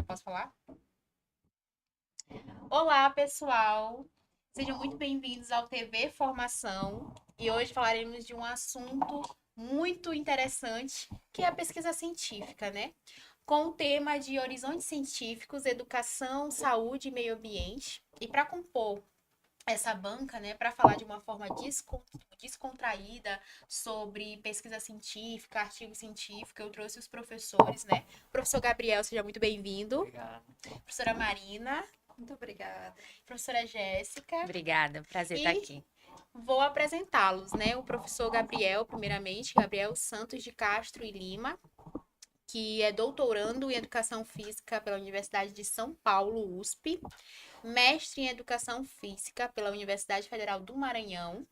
Posso falar? Olá, pessoal! Sejam muito bem-vindos ao TV Formação e hoje falaremos de um assunto muito interessante, que é a pesquisa científica, né? Com o tema de horizontes científicos, educação, saúde e meio ambiente. E para compor essa banca, né, para falar de uma forma descontraída sobre pesquisa científica, artigo científico, eu trouxe os professores, né? Professor Gabriel, seja muito bem-vindo. Obrigado. Professora Marina, Muito obrigada. professora Jéssica, Obrigada, prazer estar e aqui. vou apresentá-los, né? O professor Gabriel, primeiramente, Gabriel Santos de Castro e Lima, que é doutorando em Educação Física pela Universidade de São Paulo, USP, mestre em Educação Física pela Universidade Federal do Maranhão,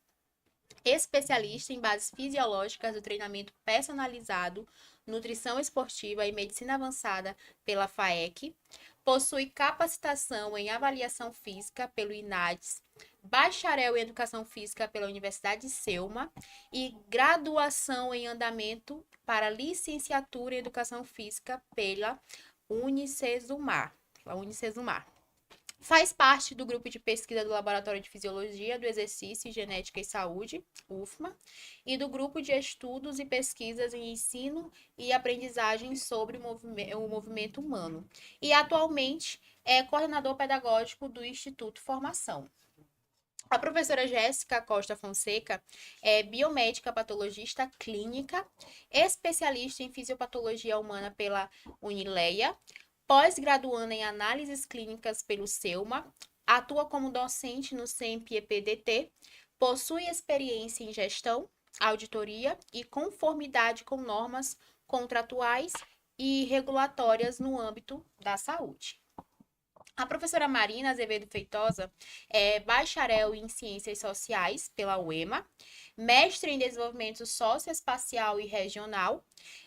especialista em bases fisiológicas do treinamento personalizado, nutrição esportiva e medicina avançada pela FAEC, possui capacitação em avaliação física pelo INADES, bacharel em educação física pela Universidade de Selma e graduação em andamento para licenciatura em educação física pela Unicesumar. Faz parte do grupo de pesquisa do Laboratório de Fisiologia do Exercício, Genética e Saúde, UFMA, e do grupo de estudos e pesquisas em ensino e aprendizagem sobre o movimento humano. E atualmente é coordenador pedagógico do Instituto Formação. A professora Jéssica Costa Fonseca é biomédica patologista clínica, especialista em fisiopatologia humana pela Unileia, pós-graduanda em análises clínicas pelo Selma, atua como docente no SEMP-EPDT, possui experiência em gestão, auditoria e conformidade com normas contratuais e regulatórias no âmbito da saúde. A professora Marina Azevedo Feitosa é bacharel em Ciências Sociais pela UEMA, mestre em Desenvolvimento Socioespacial e Regional,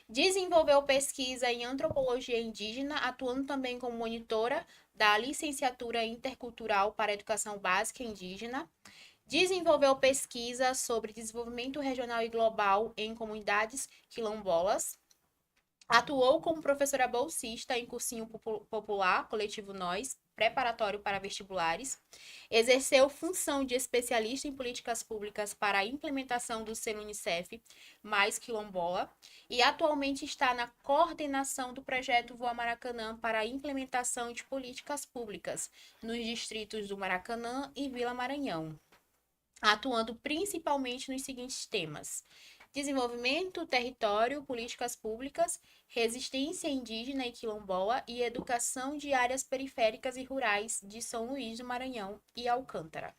desenvolveu pesquisa em Antropologia Indígena, atuando também como monitora da Licenciatura Intercultural para a Educação Básica Indígena, desenvolveu pesquisa sobre desenvolvimento regional e global em comunidades quilombolas, atuou como professora bolsista em cursinho popular, coletivo Nós, preparatório para vestibulares. Exerceu função de especialista em políticas públicas para a implementação do selo Unicef mais quilombola e atualmente está na coordenação do projeto Voa Maracanã para a implementação de políticas públicas nos distritos do Maracanã e Vila Maranhão, atuando principalmente nos seguintes temas: desenvolvimento, território, políticas públicas, resistência indígena e quilombola e educação de áreas periféricas e rurais de São Luís do Maranhão e Alcântara.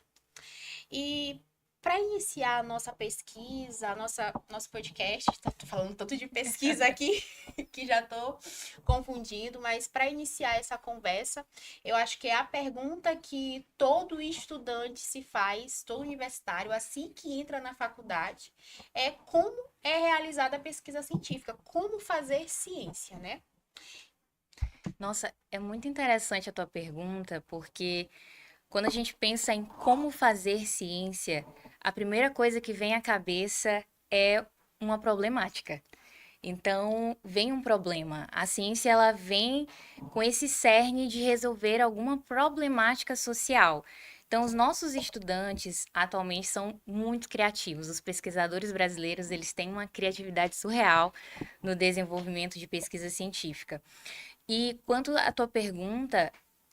E para iniciar a nossa pesquisa, nosso podcast, tô falando tanto de pesquisa aqui que já tô confundindo, mas para iniciar essa conversa, eu acho que é a pergunta que todo estudante se faz, todo universitário, assim que entra na faculdade, é como é realizada a pesquisa científica, como fazer ciência, né? Nossa, é muito interessante a tua pergunta, porque quando a gente pensa em como fazer ciência, a primeira coisa que vem à cabeça é uma problemática. Então, vem um problema. A ciência ela vem com esse cerne de resolver alguma problemática social. Então, os nossos estudantes atualmente são muito criativos. Os pesquisadores brasileiros, eles têm uma criatividade surreal no desenvolvimento de pesquisa científica. E quanto à tua pergunta,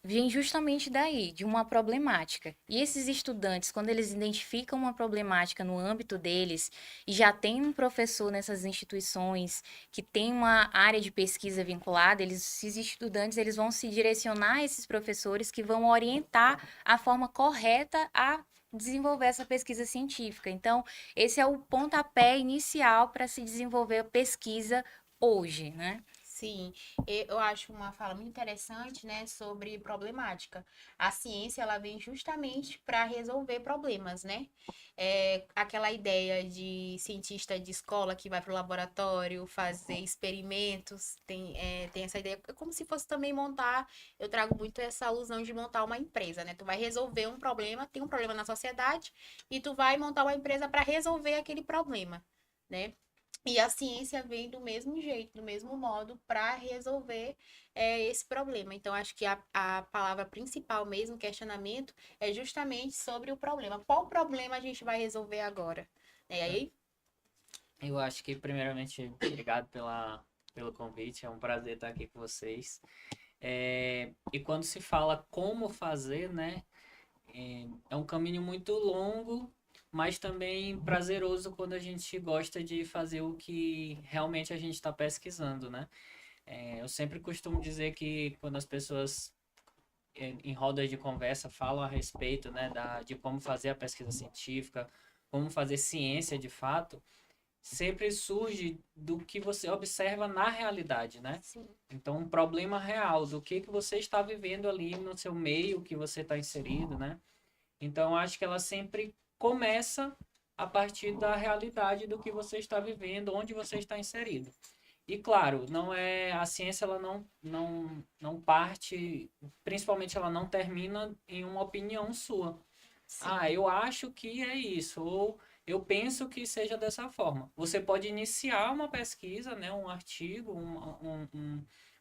vem justamente daí, de uma problemática. E esses estudantes, quando eles identificam uma problemática no âmbito deles e já tem um professor nessas instituições que tem uma área de pesquisa vinculada, esses estudantes eles vão se direcionar a esses professores que vão orientar a forma correta a desenvolver essa pesquisa científica. Então, esse é o pontapé inicial para se desenvolver a pesquisa hoje, né? Sim, eu acho uma fala muito interessante, né, sobre problemática. A ciência, ela vem justamente para resolver problemas, né? É, aquela ideia de cientista de escola que vai para o laboratório fazer experimentos, tem essa ideia, é como se fosse também montar, eu trago muito essa alusão de montar uma empresa, né? Tu vai resolver um problema, tem um problema na sociedade, e tu vai montar uma empresa para resolver aquele problema, né? E a ciência vem do mesmo jeito, do mesmo modo, para resolver esse problema. Então, acho que a palavra principal mesmo, questionamento, é justamente sobre o problema. Qual problema a gente vai resolver agora? E aí, Eu acho que, primeiramente, obrigado pelo convite. É um prazer estar aqui com vocês. E quando se fala como fazer, né? É um caminho muito longo, mas também prazeroso quando a gente gosta de fazer o que realmente a gente está pesquisando, né? Eu sempre costumo dizer que quando as pessoas em rodas de conversa falam a respeito, né, de como fazer a pesquisa científica, como fazer ciência de fato, sempre surge do que você observa na realidade, né? sim, Então, um problema real do que você está vivendo ali no seu meio, que você está inserido, né? Então, acho que ela sempre começa a partir da realidade do que você está vivendo, onde você está inserido. E claro, não é a ciência ela não parte, principalmente ela não termina em uma opinião sua. sim, Ah, eu acho que é isso, ou eu penso que seja dessa forma. Você pode iniciar uma pesquisa, né, um artigo,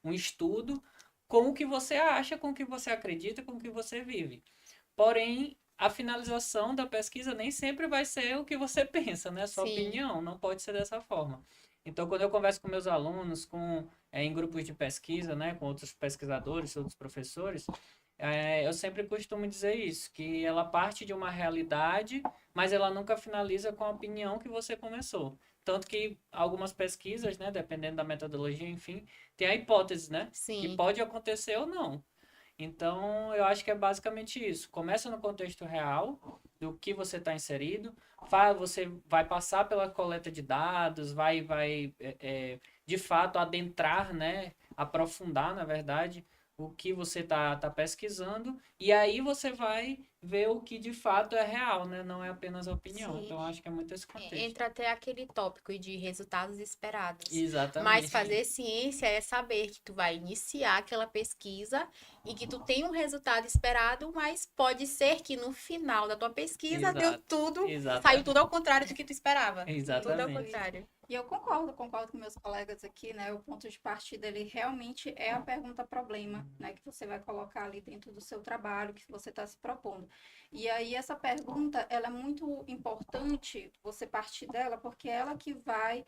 um estudo com o que você acha, com o que você acredita, com o que você vive. Porém, a finalização da pesquisa nem sempre vai ser o que você pensa, né? A sua sim, opinião não pode ser dessa forma. Então, quando eu converso com meus alunos, em grupos de pesquisa, né, com outros pesquisadores, outros professores, eu sempre costumo dizer isso, que ela parte de uma realidade, mas ela nunca finaliza com a opinião que você começou. Tanto que algumas pesquisas, né, dependendo da metodologia, enfim, tem a hipótese, né, que sim, pode acontecer ou não. Então, eu acho que é basicamente isso. Começa no contexto real do que você está inserido, você vai passar pela coleta de dados, de fato adentrar, né, aprofundar, na verdade, o que você tá pesquisando, e aí você vai ver o que de fato é real, né? Não é apenas a opinião. sim. Então, eu acho que é muito esse contexto. Entra até aquele tópico de resultados esperados. Mas Exatamente. fazer ciência é saber que tu vai iniciar aquela pesquisa e que tu tem um resultado esperado, mas pode ser que no final da tua pesquisa deu Exato. tudo, saiu tudo ao Exatamente. contrário do que tu esperava. Tudo ao Exatamente. contrário. E eu concordo com meus colegas aqui, né? O ponto de partida ele realmente é a pergunta problema, né? Que você vai colocar ali dentro do seu trabalho, que você está se propondo. E aí essa pergunta, ela é muito importante você partir dela, porque é ela que vai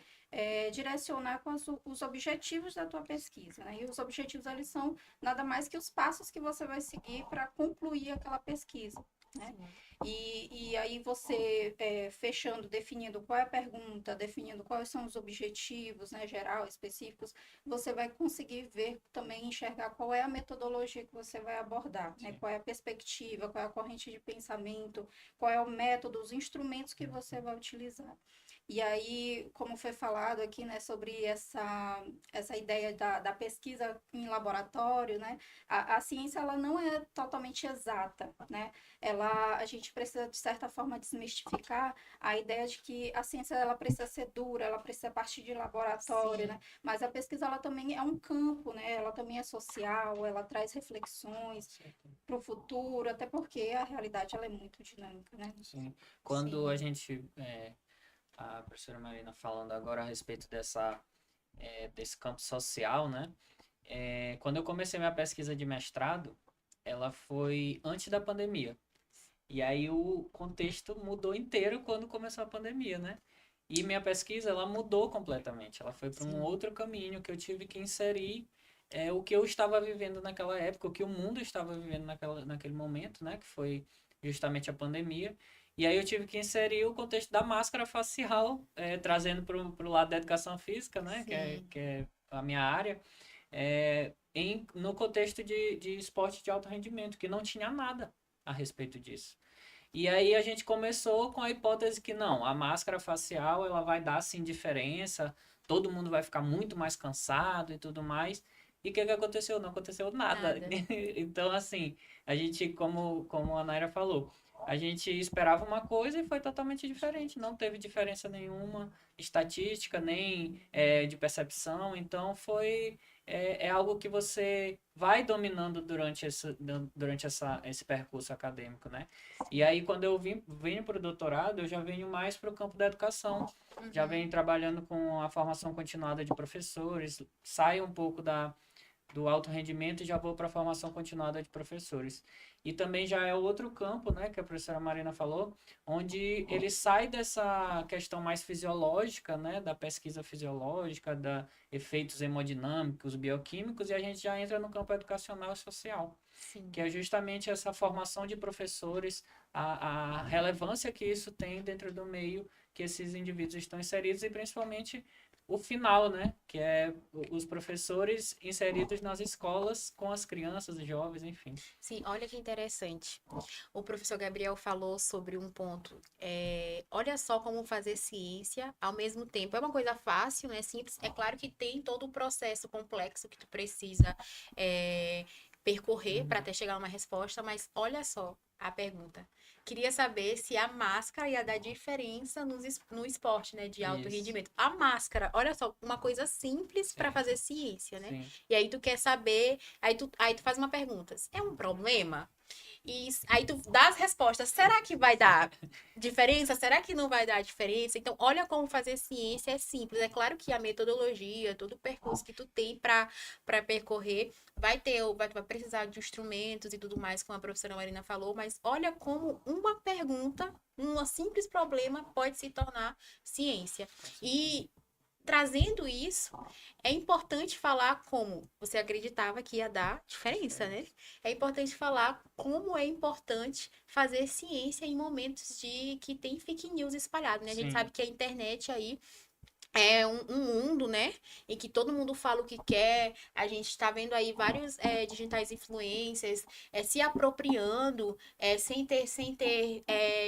direcionar os objetivos da tua pesquisa, né? E os objetivos, eles são nada mais que os passos que você vai seguir para concluir aquela pesquisa, né? E aí você fechando, definindo qual é a pergunta, definindo quais são os objetivos, né, geral, específicos, você vai conseguir ver também, enxergar qual é a metodologia que você vai abordar, né, qual é a perspectiva, qual é a corrente de pensamento, qual é o método, os instrumentos que você vai utilizar. E aí, como foi falado aqui, né, sobre essa ideia da pesquisa em laboratório, né, a ciência ela não é totalmente exata, né, a gente precisa, de certa forma, desmistificar a ideia de que a ciência ela precisa ser dura, ela precisa partir de laboratório, Sim. né, mas a pesquisa ela também é um campo, né, ela também é social, ela traz reflexões para o futuro, até porque a realidade ela é muito dinâmica, né. Sim. Quando Sim. a gente a professora Marina falando agora a respeito desse campo social, né? Quando eu comecei minha pesquisa de mestrado, ela foi antes da pandemia. E aí o contexto mudou inteiro quando começou a pandemia, né? E minha pesquisa, ela mudou completamente. Ela foi para um Sim. outro caminho que eu tive que inserir o que eu estava vivendo naquela época, o que o mundo estava vivendo naquele momento, né? Que foi justamente a pandemia. E aí eu tive que inserir o contexto da máscara facial, trazendo para o lado da educação física, né? Sim. Que é a minha área, no contexto de esporte de alto rendimento, que não tinha nada a respeito disso. E aí a gente começou com a hipótese que não, a máscara facial ela vai dar sim diferença, todo mundo vai ficar muito mais cansado e tudo mais. E o que aconteceu? Não aconteceu nada. Nada. Então, assim, a gente, como a Naira falou, a gente esperava uma coisa e foi totalmente diferente. Não teve diferença nenhuma estatística, nem de percepção. Então, foi é algo que você vai dominando durante esse percurso acadêmico, né? E aí, quando eu venho para o doutorado, eu já venho mais para o campo da educação. Já venho trabalhando com a formação continuada de professores, saio um pouco do alto rendimento e já vou para a formação continuada de professores. E também já é outro campo, né, que a professora Marina falou, onde ele sai dessa questão mais fisiológica, né, da pesquisa fisiológica, da efeitos hemodinâmicos, bioquímicos, e a gente já entra no campo educacional e social, Sim. que é justamente essa formação de professores, a relevância que isso tem dentro do meio que esses indivíduos estão inseridos e principalmente o final, né? Que é os professores inseridos nas escolas com as crianças, os jovens, enfim. Sim, olha que interessante. O professor Gabriel falou sobre um ponto. Olha só como fazer ciência ao mesmo tempo. É uma coisa fácil, né? Simples. É claro que tem todo o processo complexo que tu precisa percorrer para até chegar a uma resposta, mas olha só a pergunta. Queria saber se a máscara ia dar diferença no esporte, né, de alto Isso. rendimento. A máscara, olha só, uma coisa simples para Sim. fazer ciência, né? Sim. E aí tu quer saber, aí tu faz uma pergunta, é um problema? E aí tu dá as respostas, será que vai dar diferença? Será que não vai dar diferença? Então, olha como fazer ciência é simples. É claro que a metodologia, todo o percurso que tu tem para percorrer, vai precisar de instrumentos e tudo mais, como a professora Marina falou, mas olha como uma pergunta, um simples problema pode se tornar ciência. E trazendo isso, é importante falar como você acreditava que ia dar diferença, né? É importante falar como é importante fazer ciência em momentos de que tem fake news espalhado, né? A gente Sim. sabe que a internet aí é um mundo, né? Em que todo mundo fala o que quer. A gente está vendo aí vários digitais influencers se apropriando sem ter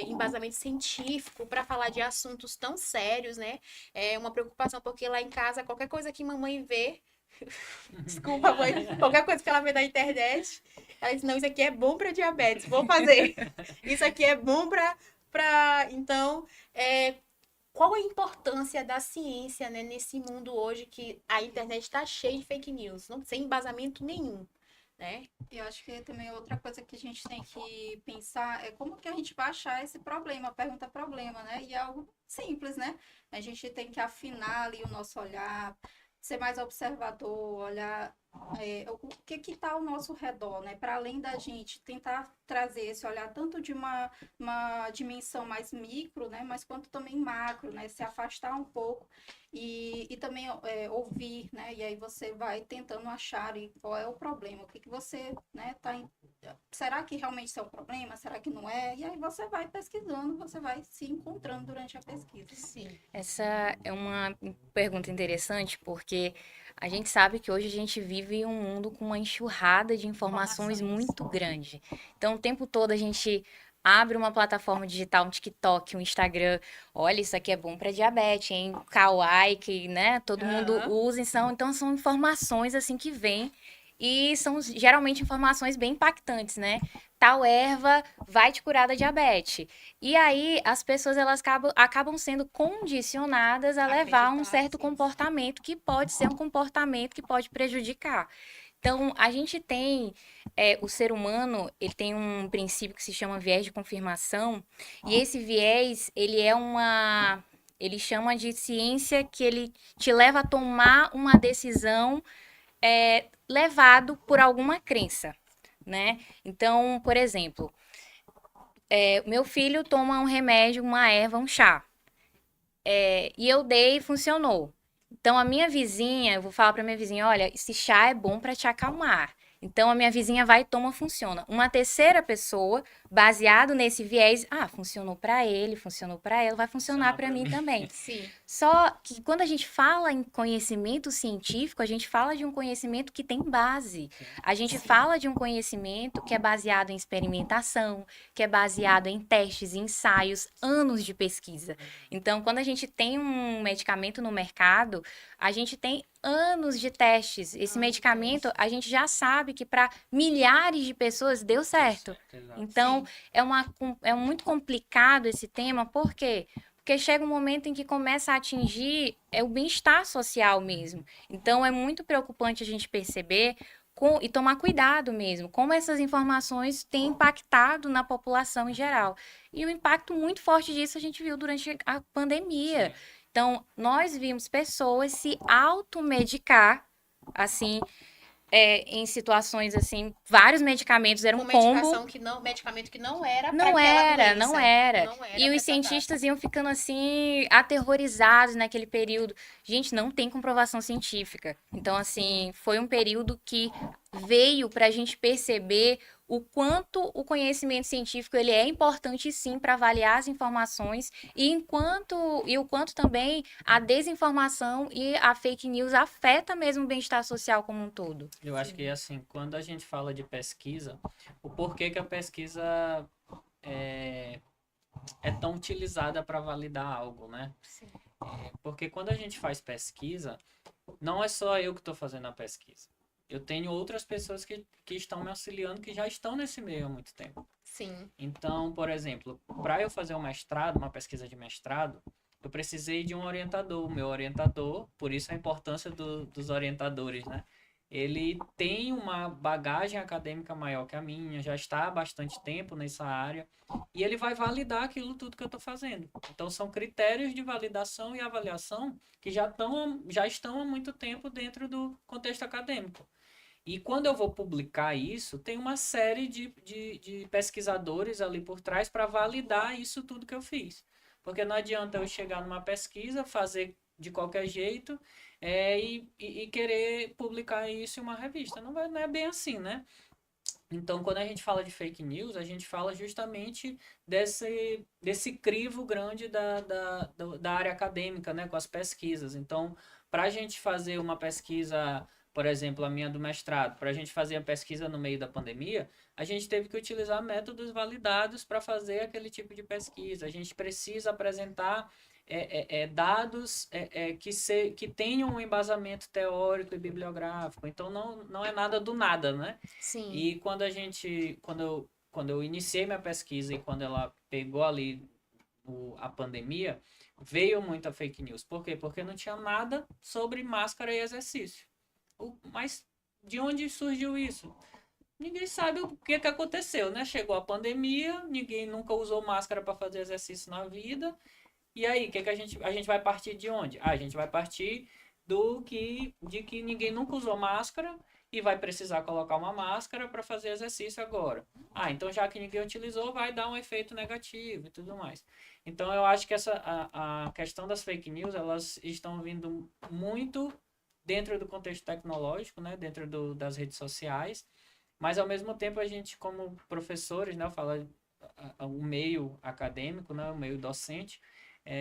embasamento científico para falar de assuntos tão sérios, né? É uma preocupação, porque lá em casa, qualquer coisa que mamãe vê, desculpa, mãe, qualquer coisa que ela vê na internet, ela diz, não, isso aqui é bom para diabetes, vou fazer. Isso aqui é bom Então, qual a importância da ciência, né, nesse mundo hoje que a internet está cheia de fake news, não, sem embasamento nenhum, né? Eu acho que também outra coisa que a gente tem que pensar é como que a gente vai achar esse problema, pergunta problema, né? E é algo simples, né? A gente tem que afinar ali o nosso olhar, ser mais observador, olhar o que está ao nosso redor, né? Para além da gente tentar trazer esse olhar tanto de uma dimensão mais micro, né? Mas quanto também macro, né? Se afastar um pouco e também ouvir, né? E aí você vai tentando achar ali qual é o problema, o que você, né, será que realmente isso é o problema? Será que não é? E aí você vai pesquisando, você vai se encontrando durante a pesquisa. Sim. Essa é uma pergunta interessante, porque a gente sabe que hoje a gente vive em um mundo com uma enxurrada de informações muito grande. Então, o tempo todo a gente abre uma plataforma digital, um TikTok, um Instagram, olha, isso aqui é bom para diabetes, hein? Kawaii, que, né, todo mundo usa, então são informações assim que vêm e são geralmente informações bem impactantes, né? Tal erva vai te curar da diabetes. E aí as pessoas elas acabam sendo condicionadas a levar um certo comportamento que pode ser um comportamento que pode prejudicar. Então, a gente tem, o ser humano, ele tem um princípio que se chama viés de confirmação, e esse viés, ele chama de ciência que ele te leva a tomar uma decisão levado por alguma crença, né? Então, por exemplo, meu filho toma um remédio, uma erva, um chá, e eu dei e funcionou. Então, a minha vizinha, eu vou falar para minha vizinha, olha, esse chá é bom para te acalmar. Então, a minha vizinha vai e toma, funciona. Uma terceira pessoa, baseado nesse viés, funcionou para ele, funcionou para ela, vai funcionar para mim também. Sim. Só que quando a gente fala em conhecimento científico, a gente fala de um conhecimento que tem base. A gente fala de um conhecimento que é baseado em experimentação, que é baseado em testes, ensaios, anos de pesquisa. Então, quando a gente tem um medicamento no mercado, a gente tem anos de testes. Esse medicamento, a gente já sabe que para milhares de pessoas deu certo. Então, é muito complicado esse tema, por quê? porque chega um momento em que começa a atingir o bem-estar social mesmo. Então, é muito preocupante a gente perceber e tomar cuidado mesmo, como essas informações têm impactado na população em geral. E o impacto muito forte disso a gente viu durante a pandemia. Então, nós vimos pessoas se automedicar, assim, em situações assim, vários medicamentos eram Com combo. medicação que não, medicamento que não era Não para aquela era, doença. não era. Não era E pra os tratar. cientistas iam ficando assim, aterrorizados naquele período. Gente, não tem comprovação científica. Então, assim, foi um período que veio para a gente perceber o quanto o conhecimento científico ele é importante sim para avaliar as informações e o quanto também a desinformação e a fake news afeta mesmo o bem-estar social como um todo. Eu acho que, assim, quando a gente fala de pesquisa, o porquê que a pesquisa é, é tão utilizada para validar algo, né? Sim. Porque quando a gente faz pesquisa, não é só eu que estou fazendo a pesquisa. Eu tenho outras pessoas que estão me auxiliando, que já estão nesse meio há muito tempo. Sim. Então, por exemplo, para eu fazer um mestrado, uma pesquisa de mestrado, eu precisei de um orientador. O meu orientador, por isso a importância dos orientadores, né? Ele tem uma bagagem acadêmica maior que a minha, já está há bastante tempo nessa área, e ele vai validar aquilo tudo que eu estou fazendo. Então, são critérios de validação e avaliação que já estão há muito tempo dentro do contexto acadêmico. E quando eu vou publicar isso, tem uma série de pesquisadores ali por trás para validar isso tudo que eu fiz. Porque não adianta eu chegar numa pesquisa, fazer de qualquer jeito e querer publicar isso em uma revista. Não é bem assim, né? Então, quando a gente fala de fake news, a gente fala justamente desse crivo grande da área acadêmica, né, com as pesquisas. Então, para a gente fazer uma pesquisa, por exemplo, a minha do mestrado, para a gente fazer a pesquisa no meio da pandemia, a gente teve que utilizar métodos validados para fazer aquele tipo de pesquisa. A gente precisa apresentar dados que tenham um embasamento teórico e bibliográfico. Então, não é nada do nada, né? Sim. E quando eu iniciei minha pesquisa e quando ela pegou ali a pandemia, veio muita fake news. Por quê? Porque não tinha nada sobre máscara e exercício. Mas de onde surgiu isso? Ninguém sabe o que aconteceu, né? Chegou a pandemia, ninguém nunca usou máscara para fazer exercício na vida. E aí, a gente vai partir de onde? A gente vai partir de que ninguém nunca usou máscara e vai precisar colocar uma máscara para fazer exercício agora. Então já que ninguém utilizou, vai dar um efeito negativo e tudo mais. Então eu acho que a questão das fake news, elas estão vindo muito dentro do contexto tecnológico, né, dentro das redes sociais, mas ao mesmo tempo a gente como professores, né, eu falo o meio acadêmico, né, o meio docente,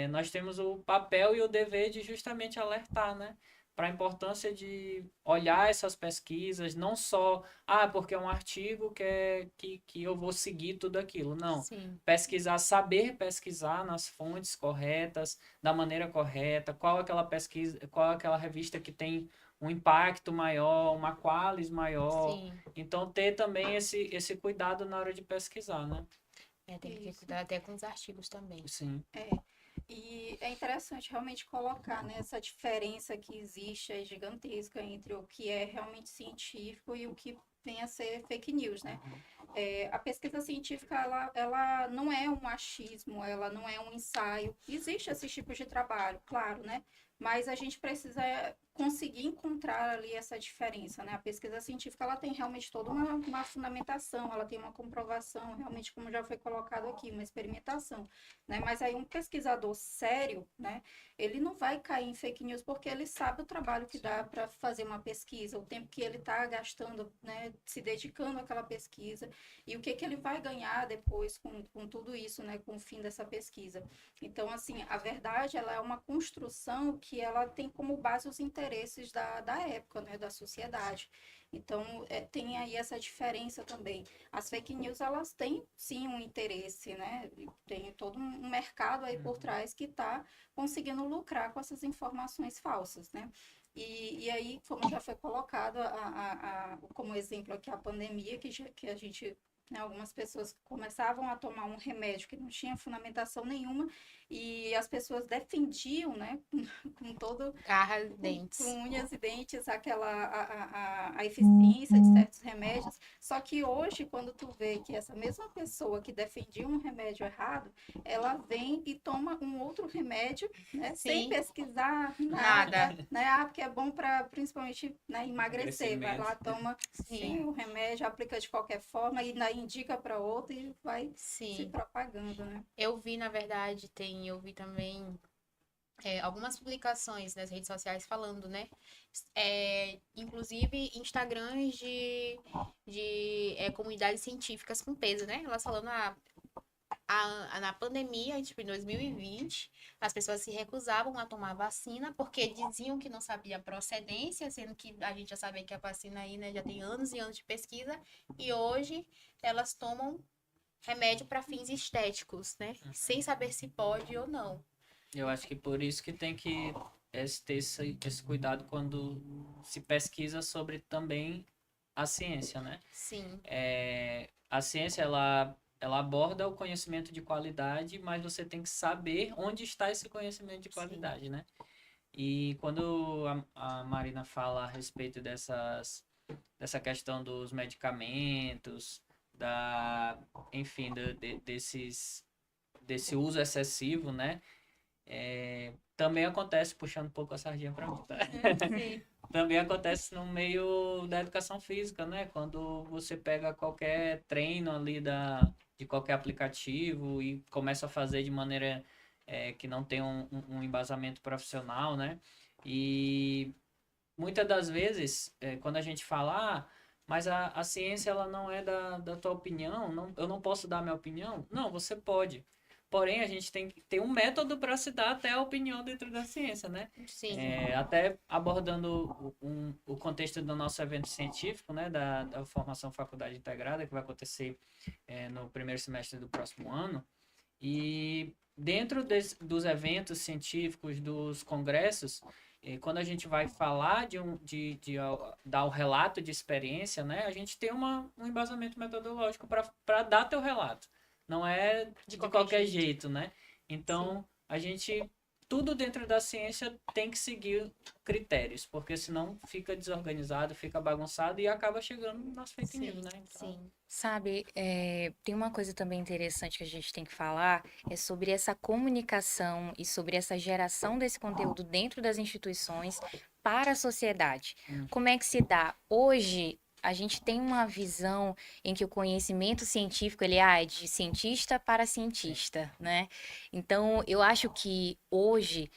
nós temos o papel e o dever de justamente alertar, né? Para a importância de olhar essas pesquisas, não só, porque é um artigo que eu vou seguir tudo aquilo. Não. Sim. Pesquisar, saber pesquisar nas fontes corretas, da maneira correta, qual aquela pesquisa, qual aquela revista que tem um impacto maior, uma qualis maior. Sim. Então, ter também esse cuidado na hora de pesquisar, né? Tem que cuidar até com os artigos também. Sim. E é interessante realmente colocar, né, essa diferença que existe, é gigantesca, entre o que é realmente científico e o que vem a ser fake news, né? A pesquisa científica, ela não é um achismo, ela não é um ensaio. Existe esses tipos de trabalho, claro, né? Mas a gente precisa conseguir encontrar ali essa diferença, né? A pesquisa científica, ela tem realmente toda uma fundamentação, ela tem uma comprovação, realmente, como já foi colocado aqui, uma experimentação, né? Mas aí um pesquisador sério, né? Ele não vai cair em fake news porque ele sabe o trabalho que dá para fazer uma pesquisa, o tempo que ele está gastando, né? Se dedicando àquela pesquisa e o que ele vai ganhar depois com tudo isso, né? Com o fim dessa pesquisa. Então, assim, a verdade, ela é uma construção que ela tem como base os interesses da época, né, da sociedade. Então, tem aí essa diferença também. As fake news, elas têm, sim, um interesse, né? Tem todo um mercado aí por trás que está conseguindo lucrar com essas informações falsas, né? E aí, como já foi colocado como exemplo aqui a pandemia, que a gente né? Algumas pessoas começavam a tomar um remédio que não tinha fundamentação nenhuma e as pessoas defendiam, né, com todo Garras, com dentes. unhas e dentes a eficiência de certos remédios. Só que hoje, quando tu vê que essa mesma pessoa que defendia um remédio errado, ela vem e toma um outro remédio, né, sem Sim. pesquisar Nada. nada, né? Ah, porque é bom para principalmente, né, emagrecer. Vai lá, toma sim o remédio, aplica de qualquer forma e ainda indica para outro e vai se Sim. propagando, né? Eu vi, na verdade, eu vi também algumas publicações nas redes sociais falando, né? Inclusive Instagrams de comunidades científicas com peso, né? Elas falando, na pandemia, tipo, em 2020, as pessoas se recusavam a tomar vacina porque diziam que não sabia a procedência, sendo que a gente já sabia que a vacina aí, né, já tem anos e anos de pesquisa, e hoje elas tomam remédio para fins estéticos, né? Sem saber se pode ou não. Eu acho que por isso que tem que ter esse cuidado quando se pesquisa sobre também a ciência, né? Sim, A ciência, ela aborda o conhecimento de qualidade, mas você tem que saber onde está esse conhecimento de qualidade, né? E quando a Marina fala a respeito dessa questão dos medicamentos, enfim, desse uso excessivo, né? Também acontece, puxando um pouco a sardinha para mim, tá? sim, Também acontece no meio da educação física, né? Quando você pega qualquer treino ali de qualquer aplicativo e começa a fazer de maneira que não tem um embasamento profissional, né? E muitas das vezes, quando a gente fala, mas a ciência ela não é da tua opinião, eu não posso dar minha opinião. Não, você pode. Porém, a gente tem que ter um método para se dar até a opinião dentro da ciência, né? sim. Até abordando o contexto do nosso evento científico, né? Da formação faculdade integrada, que vai acontecer no primeiro semestre do próximo ano. E dentro dos eventos científicos, dos congressos, quando a gente vai falar dar o relato de experiência, né, a gente tem um embasamento metodológico para dar teu relato. Não é de qualquer jeito, né? Então, a gente, tudo dentro da ciência tem que seguir critérios, porque senão fica desorganizado, fica bagunçado e acaba chegando nas fake news, né? Então, Sim. Sabe, tem uma coisa também interessante que a gente tem que falar, é sobre essa comunicação e sobre essa geração desse conteúdo dentro das instituições para a sociedade. Como é que se dá? Hoje, a gente tem uma visão em que o conhecimento científico, ele é de cientista para cientista, né? Então, eu acho que hoje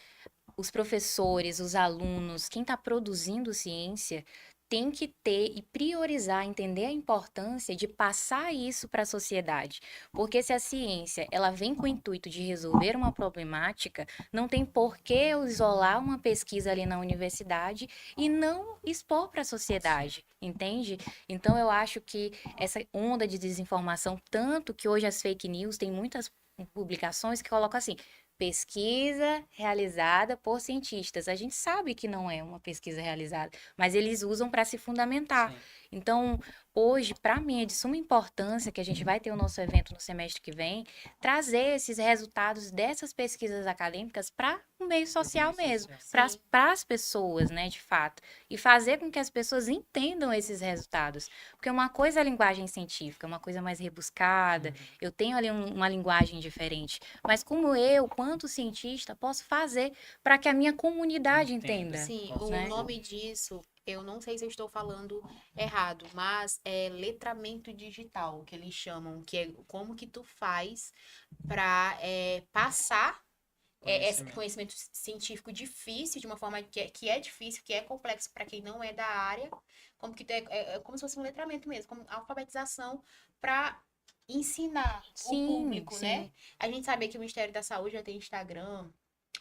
os professores, os alunos, quem está produzindo ciência, tem que ter e priorizar, entender a importância de passar isso para a sociedade. Porque se a ciência ela vem com o intuito de resolver uma problemática, não tem por que eu isolar uma pesquisa ali na universidade e não expor para a sociedade, entende? Então eu acho que essa onda de desinformação, tanto que hoje as fake news tem muitas publicações que colocam assim: pesquisa realizada por cientistas. A gente sabe que não é uma pesquisa realizada, mas eles usam para se fundamentar. sim. Então, hoje, para mim, é de suma importância que a gente vai ter o nosso evento no semestre que vem, trazer esses resultados dessas pesquisas acadêmicas para o meio social mesmo, Sim. para as pessoas, né, de fato, e fazer com que as pessoas entendam esses resultados. Porque uma coisa é a linguagem científica, uma coisa mais rebuscada, eu tenho ali uma linguagem diferente, mas como eu, quanto cientista, posso fazer para que a minha comunidade entenda? Sim, Com o né? nome disso, eu não sei se eu estou falando errado, mas é letramento digital, que eles chamam, que é como que tu faz para passar esse Conhecimento. conhecimento científico difícil, de uma forma que é difícil, que é complexo para quem não é da área, como que é como se fosse um letramento mesmo, como alfabetização para ensinar o Sim, público, né? sim. A gente sabe que o Ministério da Saúde já tem Instagram,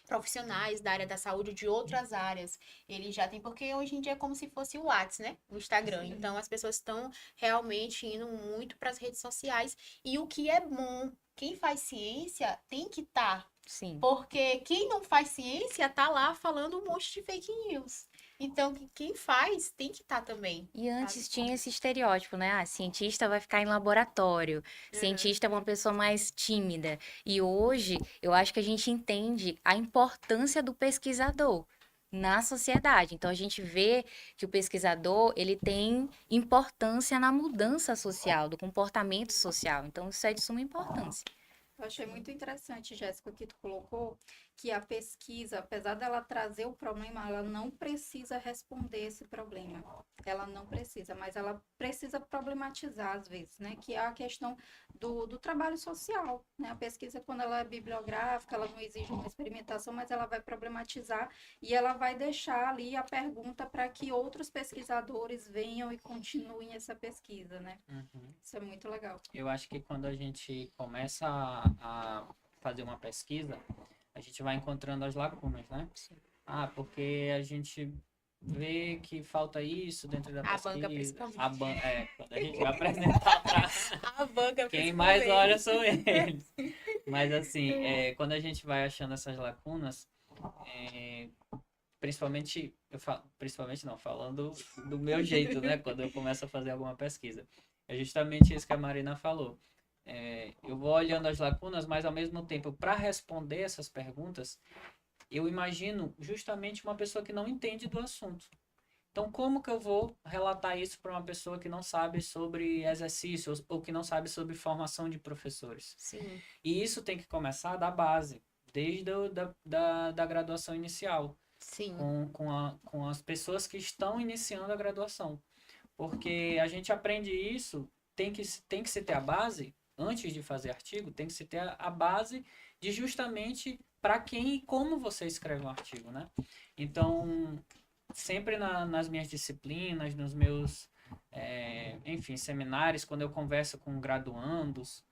profissionais da área da saúde de outras áreas. Ele já tem, porque hoje em dia é como se fosse o WhatsApp, né? O Instagram. Sim. Então as pessoas estão realmente indo muito para as redes sociais. E o que é bom, quem faz ciência tem que estar. Sim. Porque quem não faz ciência tá lá falando um monte de fake news. Então, quem faz tem que estar também. E antes sabe? tinha esse estereótipo, né? Ah, cientista vai ficar em laboratório, Uhum. cientista é uma pessoa mais tímida. E hoje eu acho que a gente entende a importância do pesquisador na sociedade. Então a gente vê que o pesquisador, ele tem importância na mudança social, do comportamento social. Então isso é de suma importância. Eu achei muito interessante, Jéssica, que tu colocou que a pesquisa, apesar dela trazer o problema, ela não precisa responder esse problema. Ela não precisa, mas ela precisa problematizar às vezes, né? Que é a questão do trabalho social, né? A pesquisa, quando ela é bibliográfica, ela não exige uma experimentação, mas ela vai problematizar e ela vai deixar ali a pergunta para que outros pesquisadores venham e continuem essa pesquisa, né? Uhum. Isso é muito legal. Eu acho que quando a gente começa a fazer uma pesquisa, a gente vai encontrando as lacunas, né? Ah, porque a gente vê que falta isso dentro da A banca, pesquisa. principalmente. Quando a gente vai apresentar para A banca, quem mais olha principalmente. são eles. Mas assim, quando a gente vai achando essas lacunas, é, principalmente, principalmente não, falando do meu jeito, né? Quando eu começo a fazer alguma pesquisa. É justamente isso que a Marina falou. Eu vou olhando as lacunas, mas ao mesmo tempo, para responder essas perguntas, eu imagino justamente uma pessoa que não entende do assunto. Então, como que eu vou relatar isso para uma pessoa que não sabe sobre exercícios ou que não sabe sobre formação de professores? Sim, E isso tem que começar da base, desde da graduação inicial, sim. com as pessoas que estão iniciando a graduação. Porque a gente aprende isso, tem que se ter a base, antes de fazer artigo, tem que se ter a base de justamente para quem e como você escreve um artigo, né? Então, sempre nas minhas disciplinas, nos meus, enfim, seminários, quando eu converso com graduandos,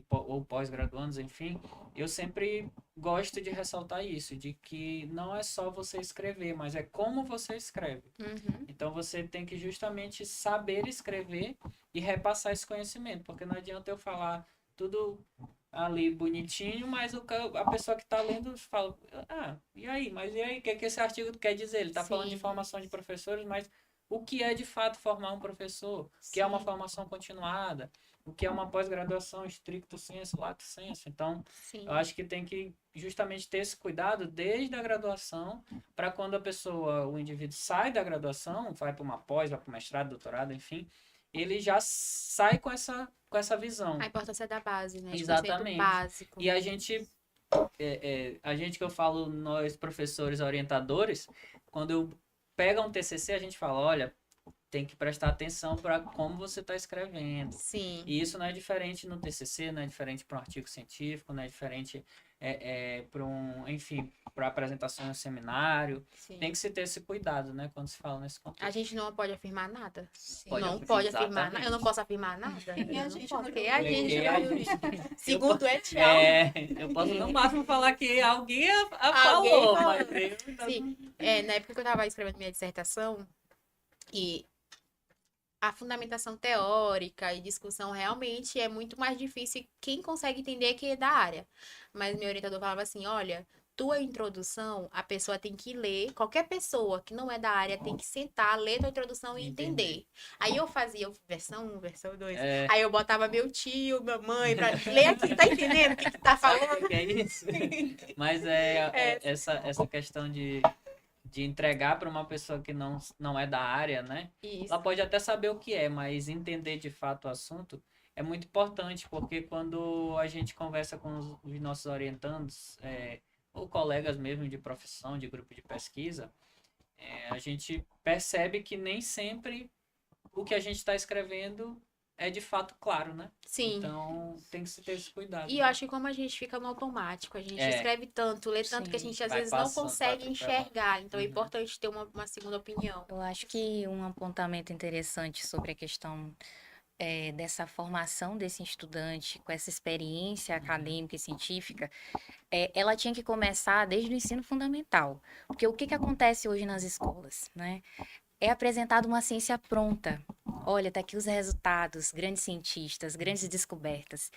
ou pós-graduandos, enfim, eu sempre gosto de ressaltar isso, de que não é só você escrever, mas é como você escreve. Uhum. Então você tem que justamente saber escrever e repassar esse conhecimento, porque não adianta eu falar tudo ali bonitinho, mas a pessoa que está lendo fala, e aí? Mas e aí? O que é que esse artigo quer dizer? Ele está falando de Sim. formação de professores, mas o que é de fato formar um professor? O que é uma Sim. formação continuada? O que é uma pós-graduação stricto sensu, lato sensu? Então, Sim. eu acho que tem que justamente ter esse cuidado desde a graduação, para quando a pessoa, o indivíduo sai da graduação, vai para uma pós, vai para o mestrado, doutorado, enfim, ele já sai com essa visão. A importância da base, né? De conceito Exatamente. básico. E a gente que eu falo, nós professores orientadores, quando eu pego um TCC, a gente fala, olha, tem que prestar atenção para como você está escrevendo. Sim. E isso não é diferente no TCC, não é diferente para um artigo científico, não é diferente para enfim, para apresentação em um seminário. Sim. Tem que se ter esse cuidado, né, quando se fala nesse contexto. A gente não pode afirmar nada. Pode não afirmar, pode afirmar exatamente. nada. Eu não posso afirmar nada. E a Eu não gente posso, não- porque é a gente. Porque a gente- Segundo é tchau. Eu posso no máximo falar que alguém Alguém falou, falou. mas eu ainda Sim. Na época que eu estava escrevendo minha dissertação, e a fundamentação teórica e discussão realmente é muito mais difícil. Quem consegue entender é quem é da área. Mas meu orientador falava assim: olha, tua introdução, a pessoa tem que ler. Qualquer pessoa que não é da área tem que sentar, ler tua introdução e entender. Aí eu fazia versão 1, versão 2. É. Aí eu botava meu tio, minha mãe, pra ler aqui, tá entendendo o que tá falando? Que é isso? Mas essa questão de entregar para uma pessoa que não é da área, né? Isso. Ela pode até saber o que é, mas entender de fato o assunto é muito importante, porque quando a gente conversa com os nossos orientandos, ou colegas mesmo de profissão, de grupo de pesquisa, a gente percebe que nem sempre o que a gente está escrevendo é de fato claro, né? Sim. Então tem que se ter esse cuidado. E eu acho que como a gente fica no automático, a gente escreve tanto, lê tanto, que a Sim. gente às Vai vezes não passando, consegue vai atropelando. enxergar. Então é Uhum. importante ter uma segunda opinião. Eu acho que um apontamento interessante sobre a questão dessa formação desse estudante, com essa experiência acadêmica e científica, ela tinha que começar desde o ensino fundamental. Porque o que acontece hoje nas escolas, né? é apresentada uma ciência pronta. Olha, tá aqui os resultados, grandes cientistas, grandes descobertas.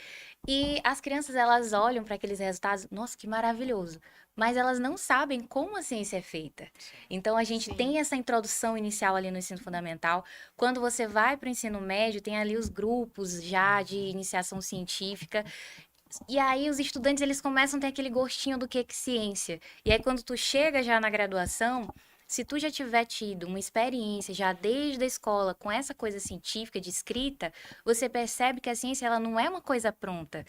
E as crianças, elas olham para aqueles resultados, nossa, que maravilhoso. Mas elas não sabem como a ciência é feita. Então, a gente Sim. tem essa introdução inicial ali no ensino fundamental. Quando você vai para o ensino médio, tem ali os grupos já de iniciação científica. E aí os estudantes, eles começam a ter aquele gostinho do que é ciência. E aí quando tu chega já na graduação, se tu já tiver tido uma experiência já desde a escola com essa coisa científica de escrita, você percebe que a ciência ela não é uma coisa pronta,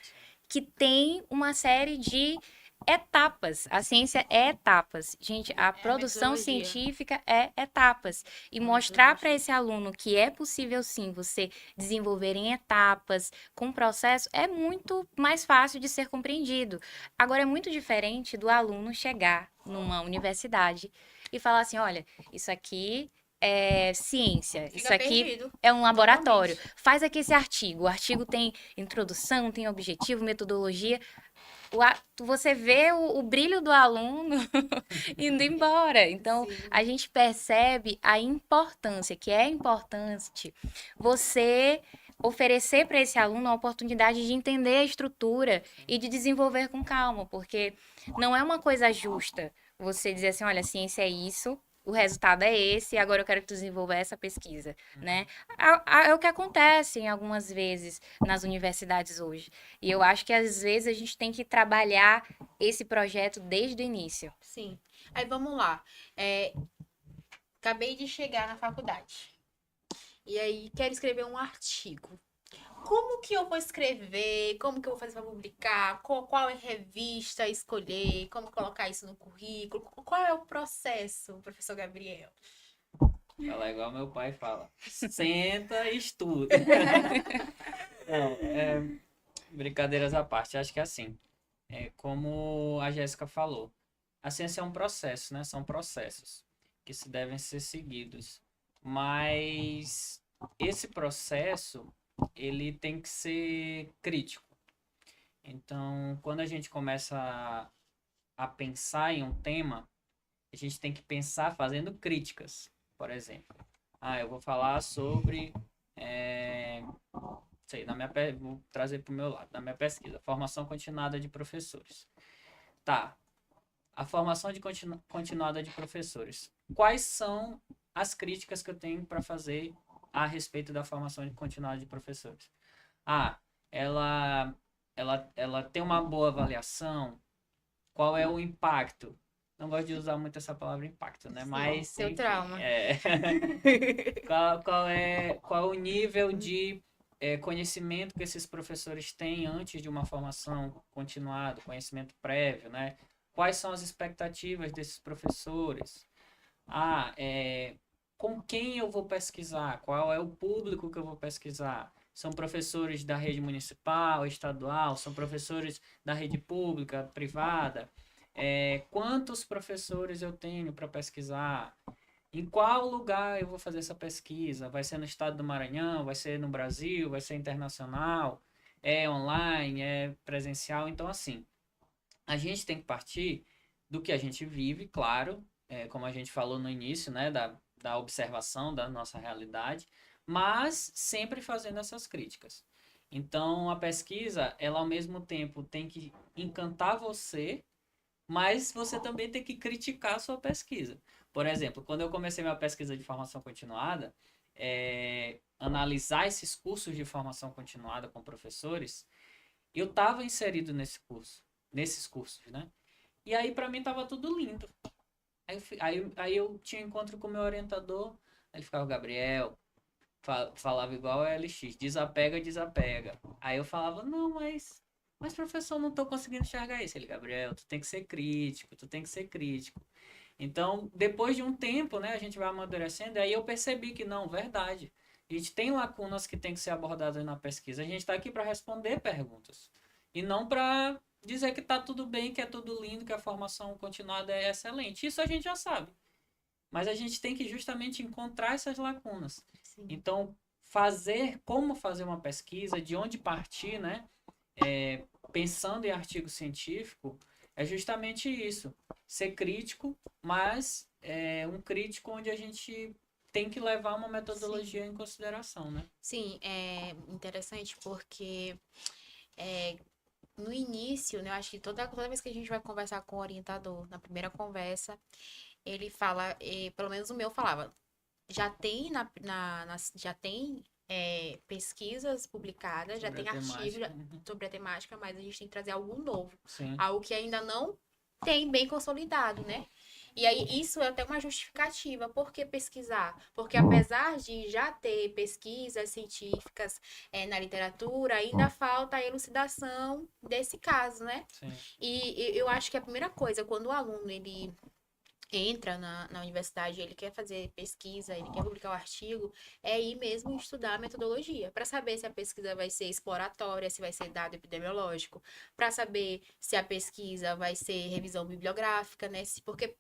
que tem uma série de etapas. A ciência é etapas. Gente, a produção metodologia. científica é etapas. E mostrar para esse aluno que é possível sim você desenvolver em etapas, com processo, é muito mais fácil de ser compreendido. Agora, é muito diferente do aluno chegar numa universidade e falar assim: olha, isso aqui é ciência, isso Fica aqui perdido. é um laboratório. Totalmente. Faz aqui esse artigo. O artigo tem introdução, tem objetivo, metodologia. Você vê o brilho do aluno indo embora. Então, Sim. a gente percebe a importância, que é importante você oferecer para esse aluno a oportunidade de entender a estrutura e de desenvolver com calma, porque não é uma coisa justa você dizer assim, olha, a ciência é isso, o resultado é esse, agora eu quero que tu desenvolva essa pesquisa, né? É o que acontece em algumas vezes nas universidades hoje. E eu acho que às vezes a gente tem que trabalhar esse projeto desde o início. Sim. Aí vamos lá. Acabei de chegar na faculdade. E aí quero escrever um artigo. Como que eu vou escrever? Como que eu vou fazer para publicar? Qual é a revista escolher? Como colocar isso no currículo? Qual é o processo, professor Gabriel? Fala igual meu pai fala. Senta e estuda. Não, brincadeiras à parte. Acho que é assim. Como a Jéssica falou. A ciência é um processo, né? São processos que se devem ser seguidos. Mas esse processo, ele tem que ser crítico. Então, quando a gente começa a pensar em um tema, a gente tem que pensar fazendo críticas. Por exemplo, eu vou falar sobre, sei, vou trazer para o meu lado, na minha pesquisa, formação continuada de professores. Tá, a formação continuada de professores. Quais são as críticas que eu tenho para fazer a respeito da formação continuada de professores? Ela tem uma boa avaliação? Qual é o impacto? Não gosto de usar muito essa palavra impacto, né? Sim, Mas, seu enfim, trauma. qual é o nível de conhecimento que esses professores têm antes de uma formação continuada, conhecimento prévio, né? Quais são as expectativas desses professores? Com quem eu vou pesquisar? Qual é o público que eu vou pesquisar? São professores da rede municipal, estadual? São professores da rede pública, privada? Quantos professores eu tenho para pesquisar? Em qual lugar eu vou fazer essa pesquisa? Vai ser no estado do Maranhão? Vai ser no Brasil? Vai ser internacional? É online? É presencial? Então, assim, a gente tem que partir do que a gente vive, claro, como a gente falou no início, né, da observação da nossa realidade, mas sempre fazendo essas críticas. Então, a pesquisa, ela ao mesmo tempo tem que encantar você, mas você também tem que criticar a sua pesquisa. Por exemplo, quando eu comecei minha pesquisa de formação continuada, analisar esses cursos de formação continuada com professores, eu estava inserido nesses cursos, né? E aí, para mim, tava tudo lindo. Aí eu tinha encontro com o meu orientador, ele ficava, Gabriel, falava igual a LX, desapega, desapega. Aí eu falava, não, mas professor, não tô conseguindo enxergar isso. Ele, Gabriel, tu tem que ser crítico, tu tem que ser crítico. Então, depois de um tempo, né, a gente vai amadurecendo, aí eu percebi que não, verdade. A gente tem lacunas que tem que ser abordadas na pesquisa. A gente está aqui para responder perguntas. E não para dizer que está tudo bem, que é tudo lindo, que a formação continuada é excelente. Isso a gente já sabe. Mas a gente tem que justamente encontrar essas lacunas. Sim. Então, como fazer uma pesquisa, de onde partir, né? Pensando em artigo científico, é justamente isso. Ser crítico, mas um crítico onde a gente tem que levar uma metodologia em consideração, né? Sim, é interessante porque no início, né, eu acho que toda vez que a gente vai conversar com o orientador, na primeira conversa, ele fala, pelo menos o meu falava, já tem já tem pesquisas publicadas, já Sobre tem a artigos temática. Uhum. sobre a temática, mas a gente tem que trazer algo novo, Sim, algo que ainda não tem bem consolidado, né? E aí, isso é até uma justificativa. Por que pesquisar? Porque apesar de já ter pesquisas científicas na literatura, ainda falta a elucidação desse caso, né? sim. E eu acho que a primeira coisa, quando o aluno ele entra na universidade, ele quer fazer pesquisa, ele quer publicar o artigo, é ir mesmo estudar a metodologia, para saber se a pesquisa vai ser exploratória, se vai ser dado epidemiológico, para saber se a pesquisa vai ser revisão bibliográfica, né? Porque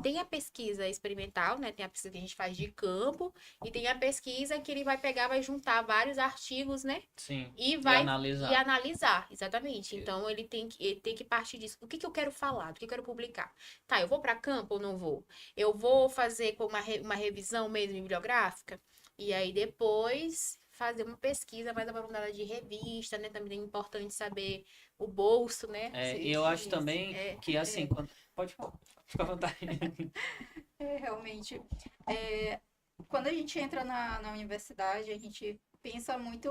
tem a pesquisa experimental, né? Tem a pesquisa que a gente faz de campo e tem a pesquisa que ele vai pegar, vai juntar vários artigos, né? Sim. E E vai analisar. analisar, exatamente. Então ele tem que partir disso. O que que eu quero falar? Do que eu quero publicar? Tá, eu vou para campo ou não vou? Eu vou fazer com uma revisão mesmo bibliográfica e aí depois fazer uma pesquisa mais aprofundada de revista, né? Também é importante saber o bolso, né? E eu acho também É, que, assim, pode falar, fica à vontade. Realmente. É, quando a gente entra na universidade, a gente pensa muito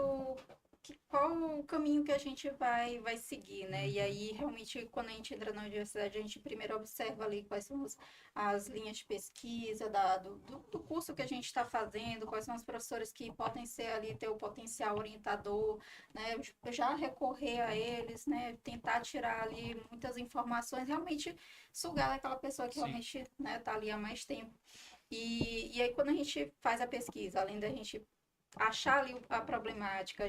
qual o caminho que a gente vai seguir, né? E aí, realmente, quando a gente entra na universidade, a gente primeiro observa ali quais são as linhas de pesquisa do curso que a gente está fazendo, quais são os professores que podem ser ali, ter o potencial orientador, né? Já recorrer a eles, né? Tentar tirar ali muitas informações, realmente sugar daquela pessoa que Sim. realmente, né, tá ali há mais tempo. E aí, quando a gente faz a pesquisa, além da gente achar ali a problemática,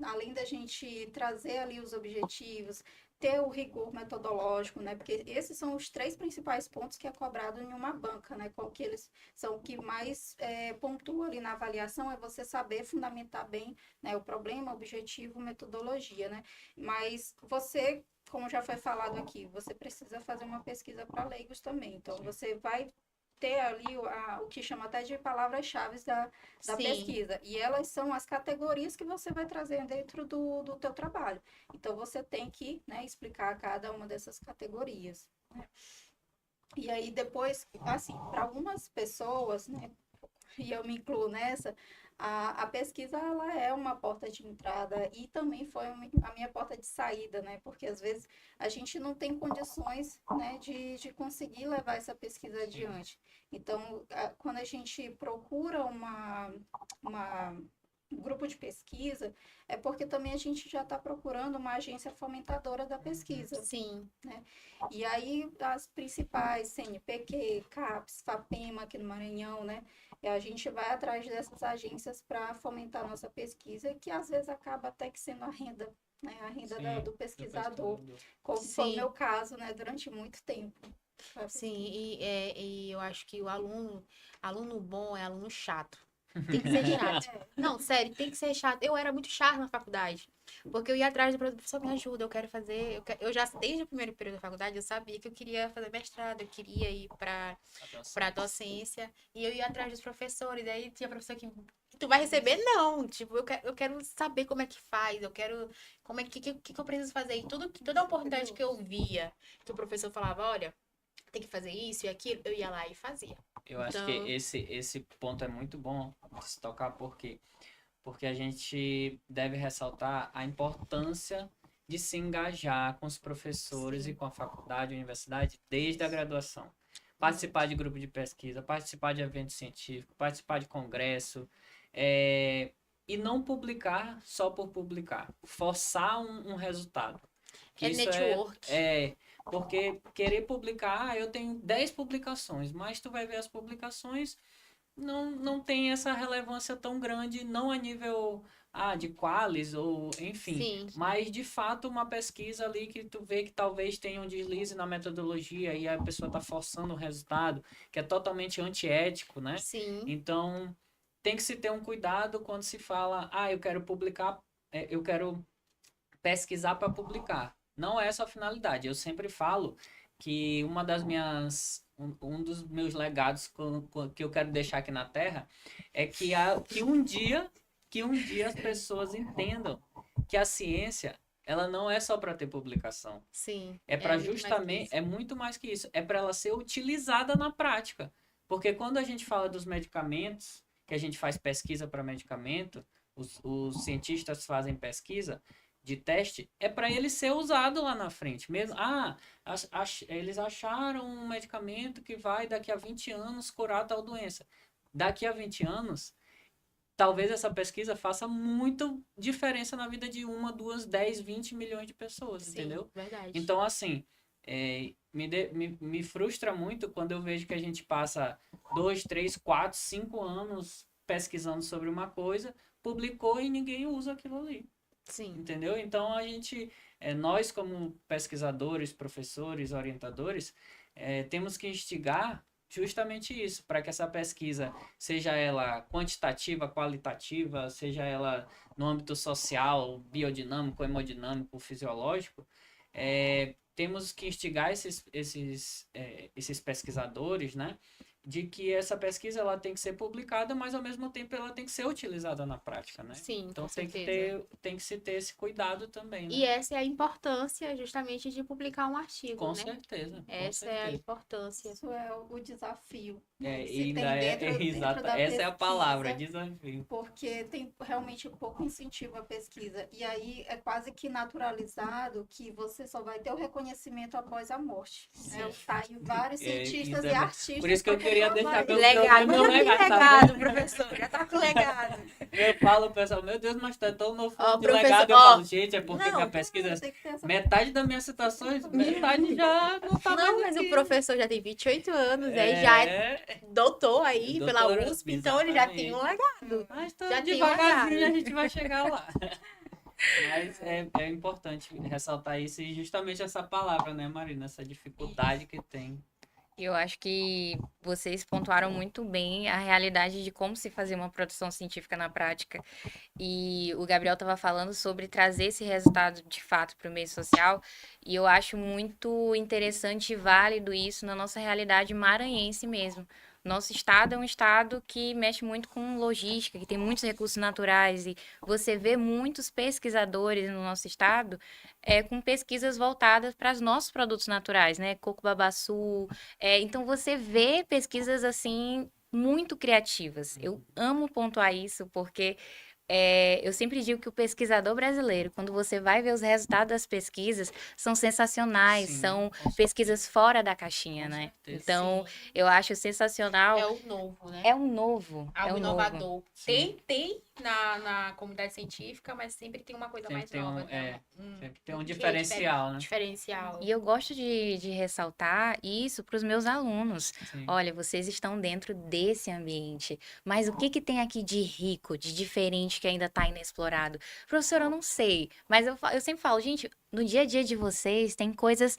além da gente trazer ali os objetivos, ter o rigor metodológico, né? Porque esses são os três principais pontos que é cobrado em uma banca, né? Qual que eles são o que mais pontua ali na avaliação é você saber fundamentar bem, né, o problema, objetivo, metodologia, né? Mas você, como já foi falado aqui, você precisa fazer uma pesquisa para leigos também. Então, Sim. você vai ter ali o que chama até de palavras-chave da sim. pesquisa. E elas são as categorias que você vai trazer dentro do teu trabalho. Então, você tem que, né, explicar cada uma dessas categorias. Né? E aí, depois, assim, para algumas pessoas, né, e eu me incluo nessa, a pesquisa ela é uma porta de entrada e também foi a minha porta de saída, né? Porque às vezes a gente não tem condições, né, de conseguir levar essa pesquisa adiante. Então, quando a gente procura um grupo de pesquisa, é porque também a gente já está procurando uma agência fomentadora da pesquisa. Sim. Né? E aí, as principais, CNPq, CAPES, FAPEMA, aqui no Maranhão, né? E a gente vai atrás dessas agências para fomentar a nossa pesquisa, que às vezes acaba até que sendo a renda, né? A renda Sim, do pesquisador, como Sim. foi o meu caso, né? Durante muito tempo. Sim, e eu acho que o aluno bom é aluno chato. Tem que ser chato. Não, sério, tem que ser chato. Eu era muito chata na faculdade. Porque eu ia atrás do professor, me ajuda, eu quero fazer. Eu já, desde o primeiro período da faculdade, eu sabia que eu queria fazer mestrado, eu queria ir pra docência. E eu ia atrás dos professores. Aí tinha professor que. Tu vai receber? Não. Tipo, eu quero saber como é que faz, eu quero. Como é que eu preciso fazer? E toda oportunidade que eu via, que o professor falava, olha, tem que fazer isso e aquilo, eu ia lá e fazia. Eu acho que Então- esse ponto é muito bom de se tocar, porque a gente deve ressaltar a importância de se engajar com os professores Sim. e com a faculdade, a universidade, desde a graduação. Participar de grupo de pesquisa, participar de evento científico, participar de congresso, e não publicar só por publicar. Forçar um resultado. Que É isso network. porque querer publicar, eu tenho 10 publicações, mas tu vai ver as publicações, não tem essa relevância tão grande, não a nível de qualis ou enfim, Sim. mas de fato uma pesquisa ali que tu vê que talvez tenha um deslize na metodologia e a pessoa está forçando o resultado, que é totalmente antiético, né? Sim. Então, tem que se ter um cuidado quando se fala, eu quero publicar, eu quero pesquisar para publicar. Não é essa a finalidade. Eu sempre falo que uma das minhas um dos meus legados que eu quero deixar aqui na Terra é que um dia as pessoas entendam que a ciência ela não é só para ter publicação. Sim. É para muito mais que justamente, isso. é muito mais que isso, é para ela ser utilizada na prática. Porque quando a gente fala dos medicamentos, que a gente faz pesquisa para medicamento, os cientistas fazem pesquisa de teste, é para ele ser usado lá na frente. Mesmo, eles acharam um medicamento que vai daqui a 20 anos curar tal doença. Daqui a 20 anos, talvez essa pesquisa faça muita diferença na vida de 1, 2, 10, 20 milhões de pessoas, Sim, entendeu? verdade. Então, assim, me frustra muito quando eu vejo que a gente passa 2, 3, 4, 5 anos pesquisando sobre uma coisa, publicou e ninguém usa aquilo ali, Sim. entendeu? Então, nós como pesquisadores, professores, orientadores, temos que instigar justamente isso, para que essa pesquisa, seja ela quantitativa, qualitativa, seja ela no âmbito social, biodinâmico, hemodinâmico, fisiológico, temos que instigar esses pesquisadores, né, de que essa pesquisa ela tem que ser publicada, mas ao mesmo tempo ela tem que ser utilizada na prática, né? Sim, Então com certeza. tem que se ter esse cuidado também, né? E essa é a importância justamente de publicar um artigo, Com né? certeza, com Essa é a certeza. importância. Isso é o desafio, né, É, que e se ainda tem dentro exato. da Essa é a palavra, pesquisa, desafio. porque tem realmente pouco incentivo à pesquisa. E aí é quase que naturalizado que você só vai ter o reconhecimento após a morte. Né? Tá aí vários cientistas e artistas. Por isso que eu queria deixar meu Legado, meu legado, tá legado, vendo? professor. Já tá com legado. Eu falo, pessoal, meu Deus, mas tá tão no fundo Ó, de professor, legado. Eu ó, falo, gente, é porque que a não, pesquisa. Tem que ter essa Metade das minhas citações, metade já não tá Não, mais mas o aqui. professor já tem 28 anos, aí já é doutor aí pela Doutora, USP, então ele já tem um legado. Mas Já tem devagarzinho legado. a gente vai chegar lá. Mas é importante ressaltar isso e justamente essa palavra, né, Marina? Essa dificuldade que tem. Eu acho que vocês pontuaram muito bem a realidade de como se fazer uma produção científica na prática. E o Gabriel estava falando sobre trazer esse resultado de fato para o meio social. E eu acho muito interessante e válido isso na nossa realidade maranhense mesmo. Nosso estado é um estado que mexe muito com logística, que tem muitos recursos naturais, e você vê muitos pesquisadores no nosso estado com pesquisas voltadas para os nossos produtos naturais, né? Coco babaçu. Então você vê pesquisas assim muito criativas. Eu amo pontuar isso porque eu sempre digo que o pesquisador brasileiro, quando você vai ver os resultados das pesquisas, são sensacionais, Sim, são com pesquisas fora da caixinha, Com né? certeza. Então, Sim. eu acho sensacional. É o novo, né? É um novo, é Algo um novo. inovador. Sim. Tem na comunidade científica, mas sempre tem uma coisa Sempre mais tem nova, um, né? sempre tem um que é diferencial, né? diferencial. E eu gosto de ressaltar isso para os meus alunos. Sim. Olha, vocês estão dentro desse ambiente, mas o que que tem aqui de rico, de diferente que ainda está inexplorado? Professora, eu não sei, mas eu sempre falo, gente, no dia a dia de vocês tem coisas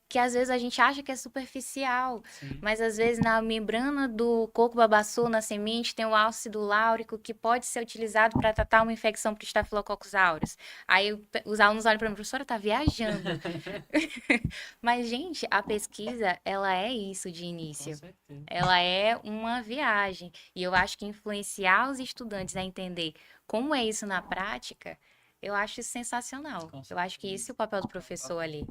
que às vezes a gente acha que é superficial, Sim. mas às vezes na membrana do coco babaçu, na semente, tem o ácido láurico que pode ser utilizado para tratar uma infecção por Staphylococcus aureus. Aí os alunos olham para mim, professora, tá viajando. Mas, gente, a pesquisa, ela é isso de Com início. certeza. Ela é uma viagem. E eu acho que influenciar os estudantes a entender como é isso na prática, eu acho isso sensacional. Com Eu acho que esse é o papel do professor ali.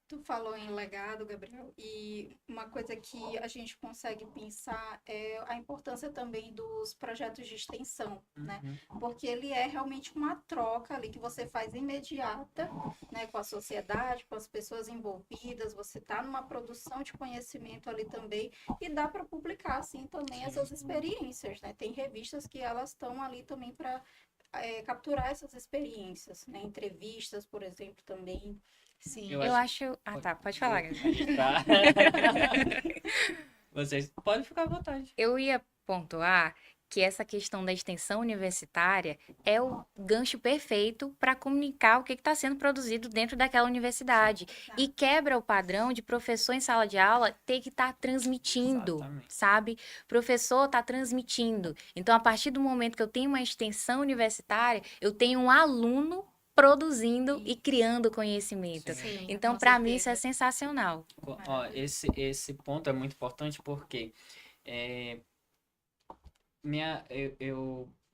Tu falou em legado, Gabriel, e uma coisa que a gente consegue pensar é a importância também dos projetos de extensão, né? Porque ele é realmente uma troca ali que você faz imediata, né, com a sociedade, com as pessoas envolvidas, você está numa produção de conhecimento ali também, e dá para publicar, assim, também essas experiências, né? Tem revistas que elas estão ali também para capturar essas experiências, né? Entrevistas, por exemplo, também. Sim. Eu Eu acho. Ah, tá. Pode falar, Gabriel. Tá. Vocês podem ficar à vontade. Eu ia pontuar que essa questão da extensão universitária é o gancho perfeito para comunicar o que está sendo produzido dentro daquela universidade. E quebra o padrão de professor em sala de aula ter que estar transmitindo, Exatamente. sabe? Professor está transmitindo. Então, a partir do momento que eu tenho uma extensão universitária, eu tenho um aluno produzindo e criando conhecimento. Sim, Então, com para mim, isso é certeza. sensacional. Ó, esse ponto é muito importante porque é,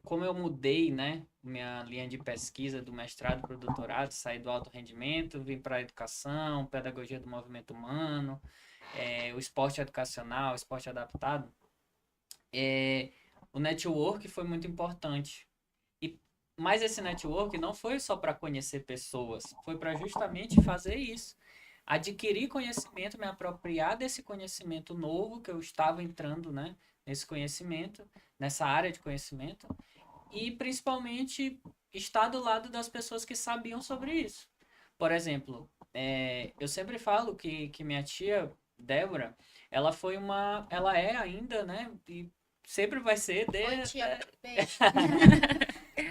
como eu mudei, né, minha linha de pesquisa do mestrado para o doutorado, saí do alto rendimento, vim para a educação, pedagogia do movimento humano, o esporte educacional, o esporte adaptado, o network foi muito importante. Mas esse network não foi só para conhecer pessoas, foi para justamente fazer isso. Adquirir conhecimento, me apropriar desse conhecimento novo que eu estava entrando, né, nesse conhecimento, nessa área de conhecimento, e principalmente estar do lado das pessoas que sabiam sobre isso. Por exemplo, eu sempre falo que minha tia, Débora, ela é ainda, né, e sempre vai ser Oi, tia. Beijo.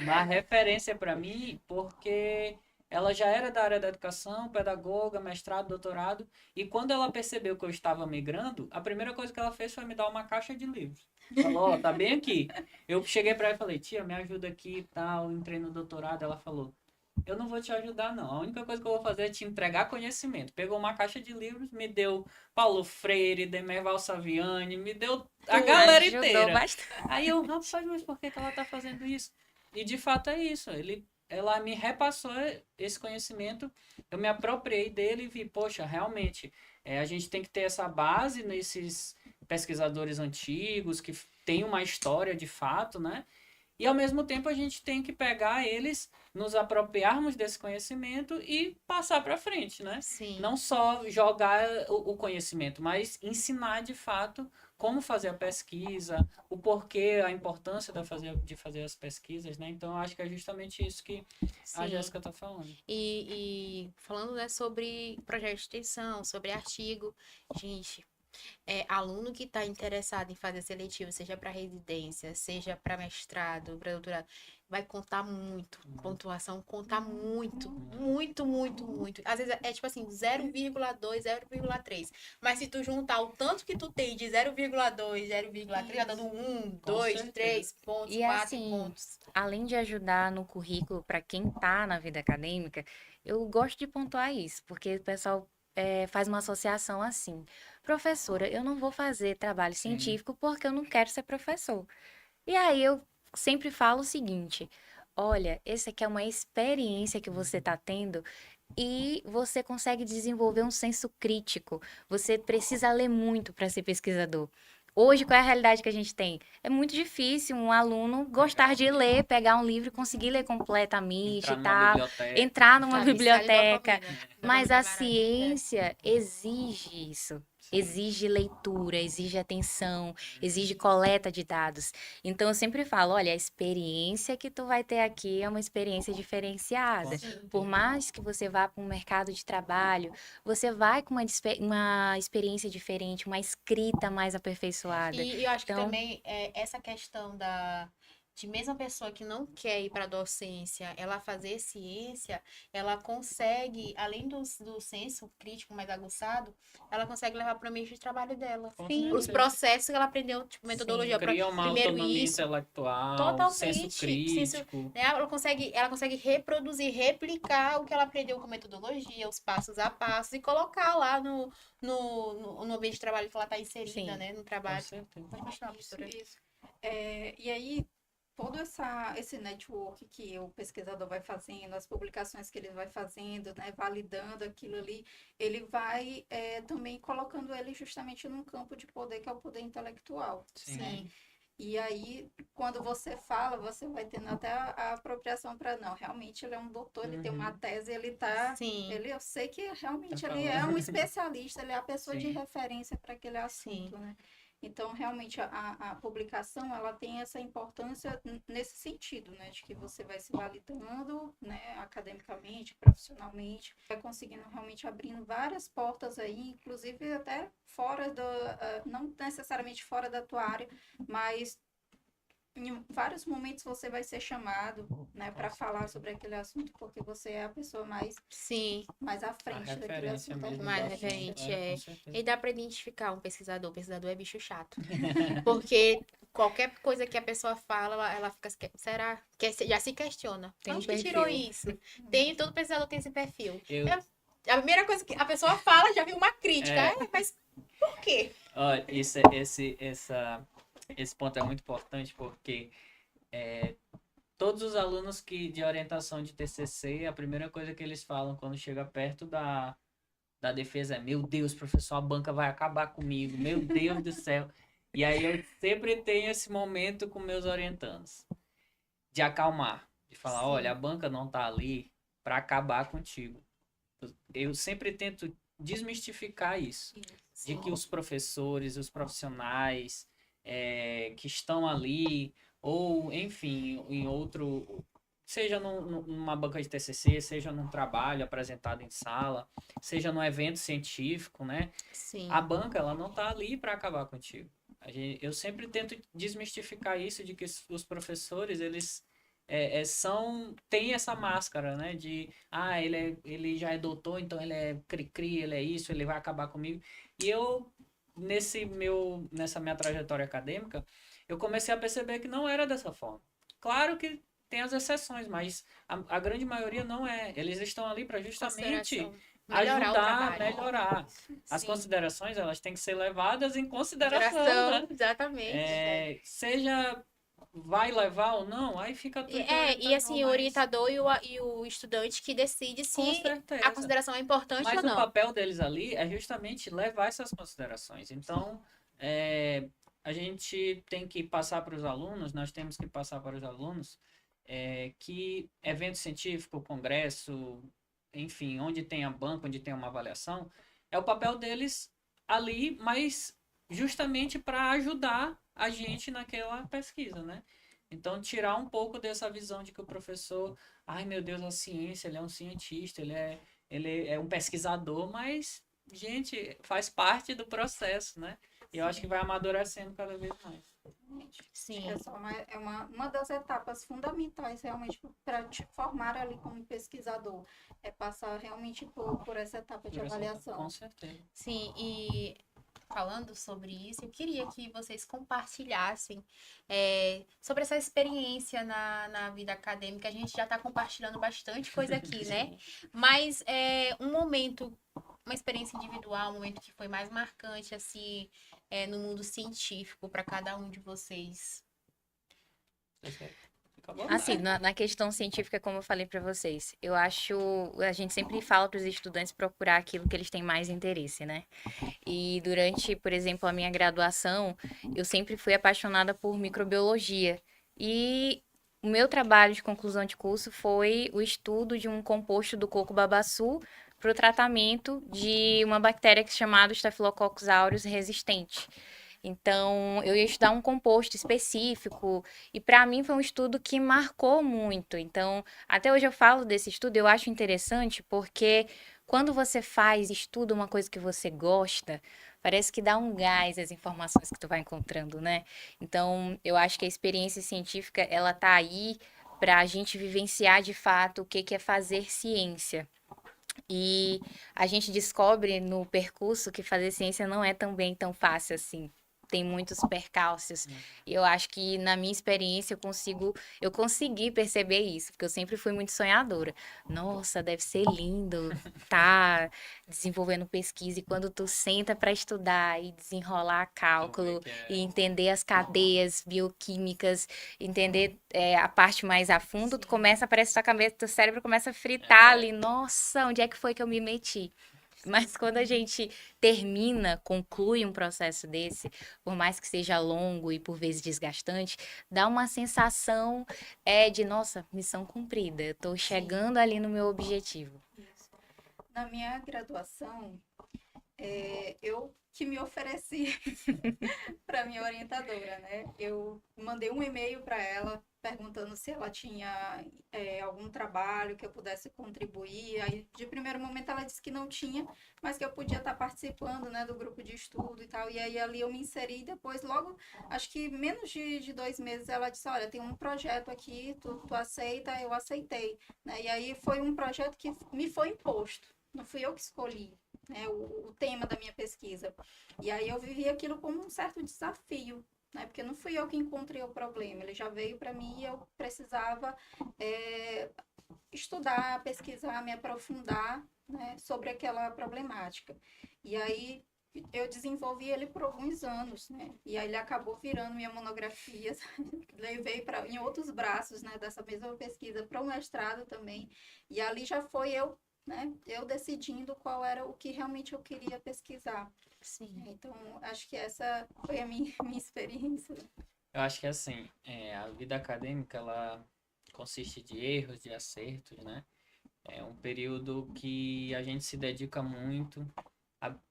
uma referência para mim, porque ela já era da área da educação, pedagoga, mestrado, doutorado, e quando ela percebeu que eu estava migrando, a primeira coisa que ela fez foi me dar uma caixa de livros. Falou, ó, tá bem aqui. Eu cheguei para ela e falei, tia, me ajuda aqui e tal, entrei no doutorado, ela falou, eu não vou te ajudar, não. A única coisa que eu vou fazer é te entregar conhecimento. Pegou uma caixa de livros, me deu Paulo Freire, Demerval Saviani, me deu a galera Ajudou inteira. bastante. Aí eu, rapaz, mas por que ela tá fazendo isso? E de fato é isso. Ela me repassou esse conhecimento, eu me apropriei dele e vi, poxa, realmente, a gente tem que ter essa base nesses pesquisadores antigos que têm uma história de fato, né? E ao mesmo tempo a gente tem que pegar eles, nos apropriarmos desse conhecimento e passar para frente, né? Sim. Não só jogar o conhecimento, mas ensinar de fato como fazer a pesquisa, o porquê, a importância de fazer as pesquisas, né? Então eu acho que é justamente isso que a Sim. Jéssica está falando. E falando, né, sobre projeto de extensão, sobre artigo, gente, aluno que está interessado em fazer seletivo, seja para residência, seja para mestrado, para doutorado, vai contar muito. Pontuação conta muito, muito, muito, muito. Às vezes é tipo assim, 0,2, 0,3. Mas se tu juntar o tanto que tu tem de 0,2, 0,3, vai dando 1, 2, certeza. 3 pontos, E 4 assim, pontos. além de ajudar no currículo para quem está na vida acadêmica, eu gosto de pontuar isso, porque o pessoal faz uma associação assim. Professora, eu não vou fazer trabalho Sim. científico porque eu não quero ser professor. E aí eu sempre falo o seguinte: olha, esse aqui é uma experiência que você está tendo e você consegue desenvolver um senso crítico. Você precisa ler muito para ser pesquisador. Hoje, qual é a realidade que a gente tem? É muito difícil um aluno gostar de ler, pegar um livro e conseguir ler completamente e Entrar numa tal, biblioteca. entrar numa Sabe, isso é biblioteca. dopamina. Mas Dopamina a é maravilhosa. ciência exige isso. Exige leitura, exige atenção, exige coleta de dados. Então eu sempre falo, olha, a experiência que tu vai ter aqui é uma experiência diferenciada. Com certeza. Por mais que você vá para um mercado de trabalho, você vai com uma experiência diferente, uma escrita mais aperfeiçoada. E eu acho que Então, também essa questão de mesmo a pessoa que não quer ir para a docência, ela fazer ciência, ela consegue, além do senso crítico mais aguçado, ela consegue levar para o meio de trabalho dela. Com sim, Os certeza. processos que ela aprendeu, tipo, metodologia. Cria uma Primeiro autonomia isso, intelectual, senso totalmente. crítico. Né? Ela consegue reproduzir, replicar o que ela aprendeu com metodologia, os passos a passos, e colocar lá no ambiente de trabalho que ela está inserida, Sim. né? No Com trabalho. certeza. Pode continuar, professora. Isso. E aí, todo esse network que o pesquisador vai fazendo, as publicações que ele vai fazendo, né, validando aquilo ali, ele vai também colocando ele justamente num campo de poder que é o poder intelectual. Sim. Né? E aí, quando você fala, você vai tendo até a apropriação para não. Realmente ele é um doutor, ele tem uma tese, ele tá. Sim. Eu sei que realmente Tá ele é falando. um especialista, ele é a pessoa de Sim. referência para aquele assunto, né? Então, realmente, a publicação, ela tem essa importância nesse sentido, né? De que você vai se validando, né? Academicamente, profissionalmente, vai conseguindo realmente abrindo várias portas aí, inclusive até fora não necessariamente fora da tua área, mas em vários momentos você vai ser chamado, né? Para falar sobre aquele assunto, porque você é a pessoa mais à A frente daquele referência assunto. mesmo. Mais do assunto, referente, com certeza. E dá pra identificar um pesquisador. O pesquisador é bicho chato. Porque qualquer coisa que a pessoa fala, ela fica, será? Já se questiona. Tem um Onde que tirou perfil. isso? Tem, todo pesquisador tem esse perfil. Eu, A primeira coisa que a pessoa fala, já viu uma crítica. Mas por quê? olha, esse ponto é muito importante porque todos os alunos de orientação de TCC, a primeira coisa que eles falam quando chega perto da defesa é: meu Deus, professor, a banca vai acabar comigo, meu Deus do céu. E aí eu sempre tenho esse momento com meus orientandos, de acalmar, de falar: Sim. olha, a banca não tá ali para acabar contigo. Eu sempre tento desmistificar isso, de que os professores, os profissionais que estão ali, ou enfim, em outro, seja numa banca de TCC, seja num trabalho apresentado em sala, seja num evento científico, né? Sim. A banca, ela não tá ali para acabar contigo. Eu sempre tento desmistificar isso, de que os professores, eles têm essa máscara, né? De, ele já é doutor, então ele é cri-cri, ele é isso, ele vai acabar comigo. E eu, nessa minha trajetória acadêmica, eu comecei a perceber que não era dessa forma. Claro que tem as exceções, mas a grande maioria não é. Eles estão ali para justamente Consideração. Melhorar o ajudar, trabalho. melhorar. As Sim. considerações, elas têm que ser levadas em consideração, né? Exatamente. Seja vai levar ou não, aí fica tudo E assim, o orientador e o estudante que decide se com a certeza. consideração é importante Mas ou o não. papel deles ali é justamente levar essas considerações. Então, a gente tem que passar para os alunos, nós temos que passar para os alunos que evento científico, congresso, enfim, onde tem a banca, onde tem uma avaliação, é o papel deles ali, mas justamente para ajudar a gente naquela pesquisa, né? Então, tirar um pouco dessa visão de que o professor, ai meu Deus, a ciência, ele é um cientista, ele é um pesquisador, mas, gente, faz parte do processo, né? E eu acho que vai amadurecendo cada vez mais. Sim. É só uma das etapas fundamentais realmente para te formar ali como pesquisador. É passar realmente por essa etapa de avaliação. Com certeza. Sim, e falando sobre isso, eu queria que vocês compartilhassem sobre essa experiência na vida acadêmica. A gente já está compartilhando bastante coisa aqui, né? Mas um momento, uma experiência individual, um momento que foi mais marcante, assim, no mundo científico para cada um de vocês. Assim, na questão científica, como eu falei para vocês, eu acho, a gente sempre fala para os estudantes procurar aquilo que eles têm mais interesse, né? E durante, por exemplo, a minha graduação, eu sempre fui apaixonada por microbiologia. E o meu trabalho de conclusão de curso foi o estudo de um composto do coco babaçu para o tratamento de uma bactéria que se chamada Staphylococcus aureus resistente. Então, eu ia estudar um composto específico e para mim foi um estudo que marcou muito. Então, até hoje eu falo desse estudo, eu acho interessante porque quando você estuda uma coisa que você gosta, parece que dá um gás às informações que tu vai encontrando, né? Então, eu acho que a experiência científica, ela tá aí para a gente vivenciar de fato o que é fazer ciência. E a gente descobre no percurso que fazer ciência não é também tão fácil assim. Tem muitos percalços. E eu acho que na minha experiência eu consegui perceber isso, porque eu sempre fui muito sonhadora. Nossa, deve ser lindo tá desenvolvendo pesquisa e quando tu senta para estudar e desenrolar cálculo e entender as cadeias bioquímicas, entender a parte mais a fundo, tu começa, parece que tua cabeça, teu cérebro começa a fritar ali. Nossa, onde é que foi que eu me meti? Mas quando a gente conclui um processo desse, por mais que seja longo e por vezes desgastante, dá uma sensação de, nossa, missão cumprida, eu tô chegando ali no meu objetivo. Na minha graduação, eu que me ofereci para minha orientadora, né? Eu mandei um e-mail para ela perguntando se ela tinha algum trabalho que eu pudesse contribuir. Aí, de primeiro momento, ela disse que não tinha, mas que eu podia estar participando, né, do grupo de estudo e tal. E aí, ali eu me inseri. Depois, logo, acho que menos de 2 meses, ela disse: olha, tem um projeto aqui, tu aceita? Eu aceitei, né? E aí, foi um projeto que me foi imposto. Não fui eu que escolhi, né, o tema da minha pesquisa. E aí, eu vivi aquilo como um certo desafio, né? Porque não fui eu que encontrei o problema, ele já veio para mim e eu precisava estudar, pesquisar, me aprofundar, né, sobre aquela problemática. E aí eu desenvolvi ele por alguns anos, né? E aí ele acabou virando minha monografia, levei para em outros braços, né, dessa mesma pesquisa para o mestrado também. E ali já foi eu, né, eu decidindo qual era o que realmente eu queria pesquisar. Sim. Então, acho que essa foi a minha experiência. Eu acho que assim, a vida acadêmica, ela consiste de erros, de acertos, né? É um período que a gente se dedica muito,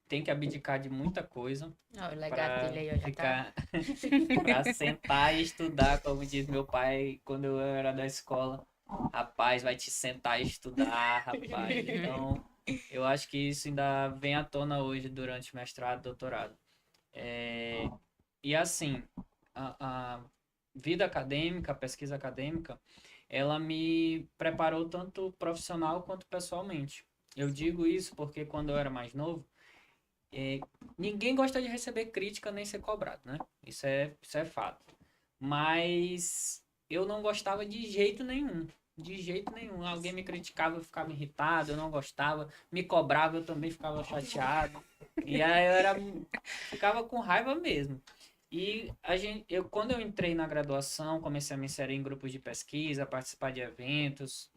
tem que abdicar de muita coisa Ó, o legado para dele aí, ó, já tá. ficar, para sentar e estudar, como diz meu pai quando eu era da escola. Rapaz, vai te sentar e estudar, rapaz. Então, eu acho que isso ainda vem à tona hoje durante o mestrado, doutorado. E assim, a vida acadêmica, a pesquisa acadêmica, ela me preparou tanto profissional quanto pessoalmente. Eu digo isso porque quando eu era mais novo, ninguém gosta de receber crítica nem ser cobrado, né? Isso é fato. Mas eu não gostava de jeito nenhum. De jeito nenhum. Alguém me criticava, eu ficava irritado, eu não gostava. Me cobrava, eu também ficava chateado. E aí ficava com raiva mesmo. E quando eu entrei na graduação, comecei a me inserir em grupos de pesquisa, participar de eventos,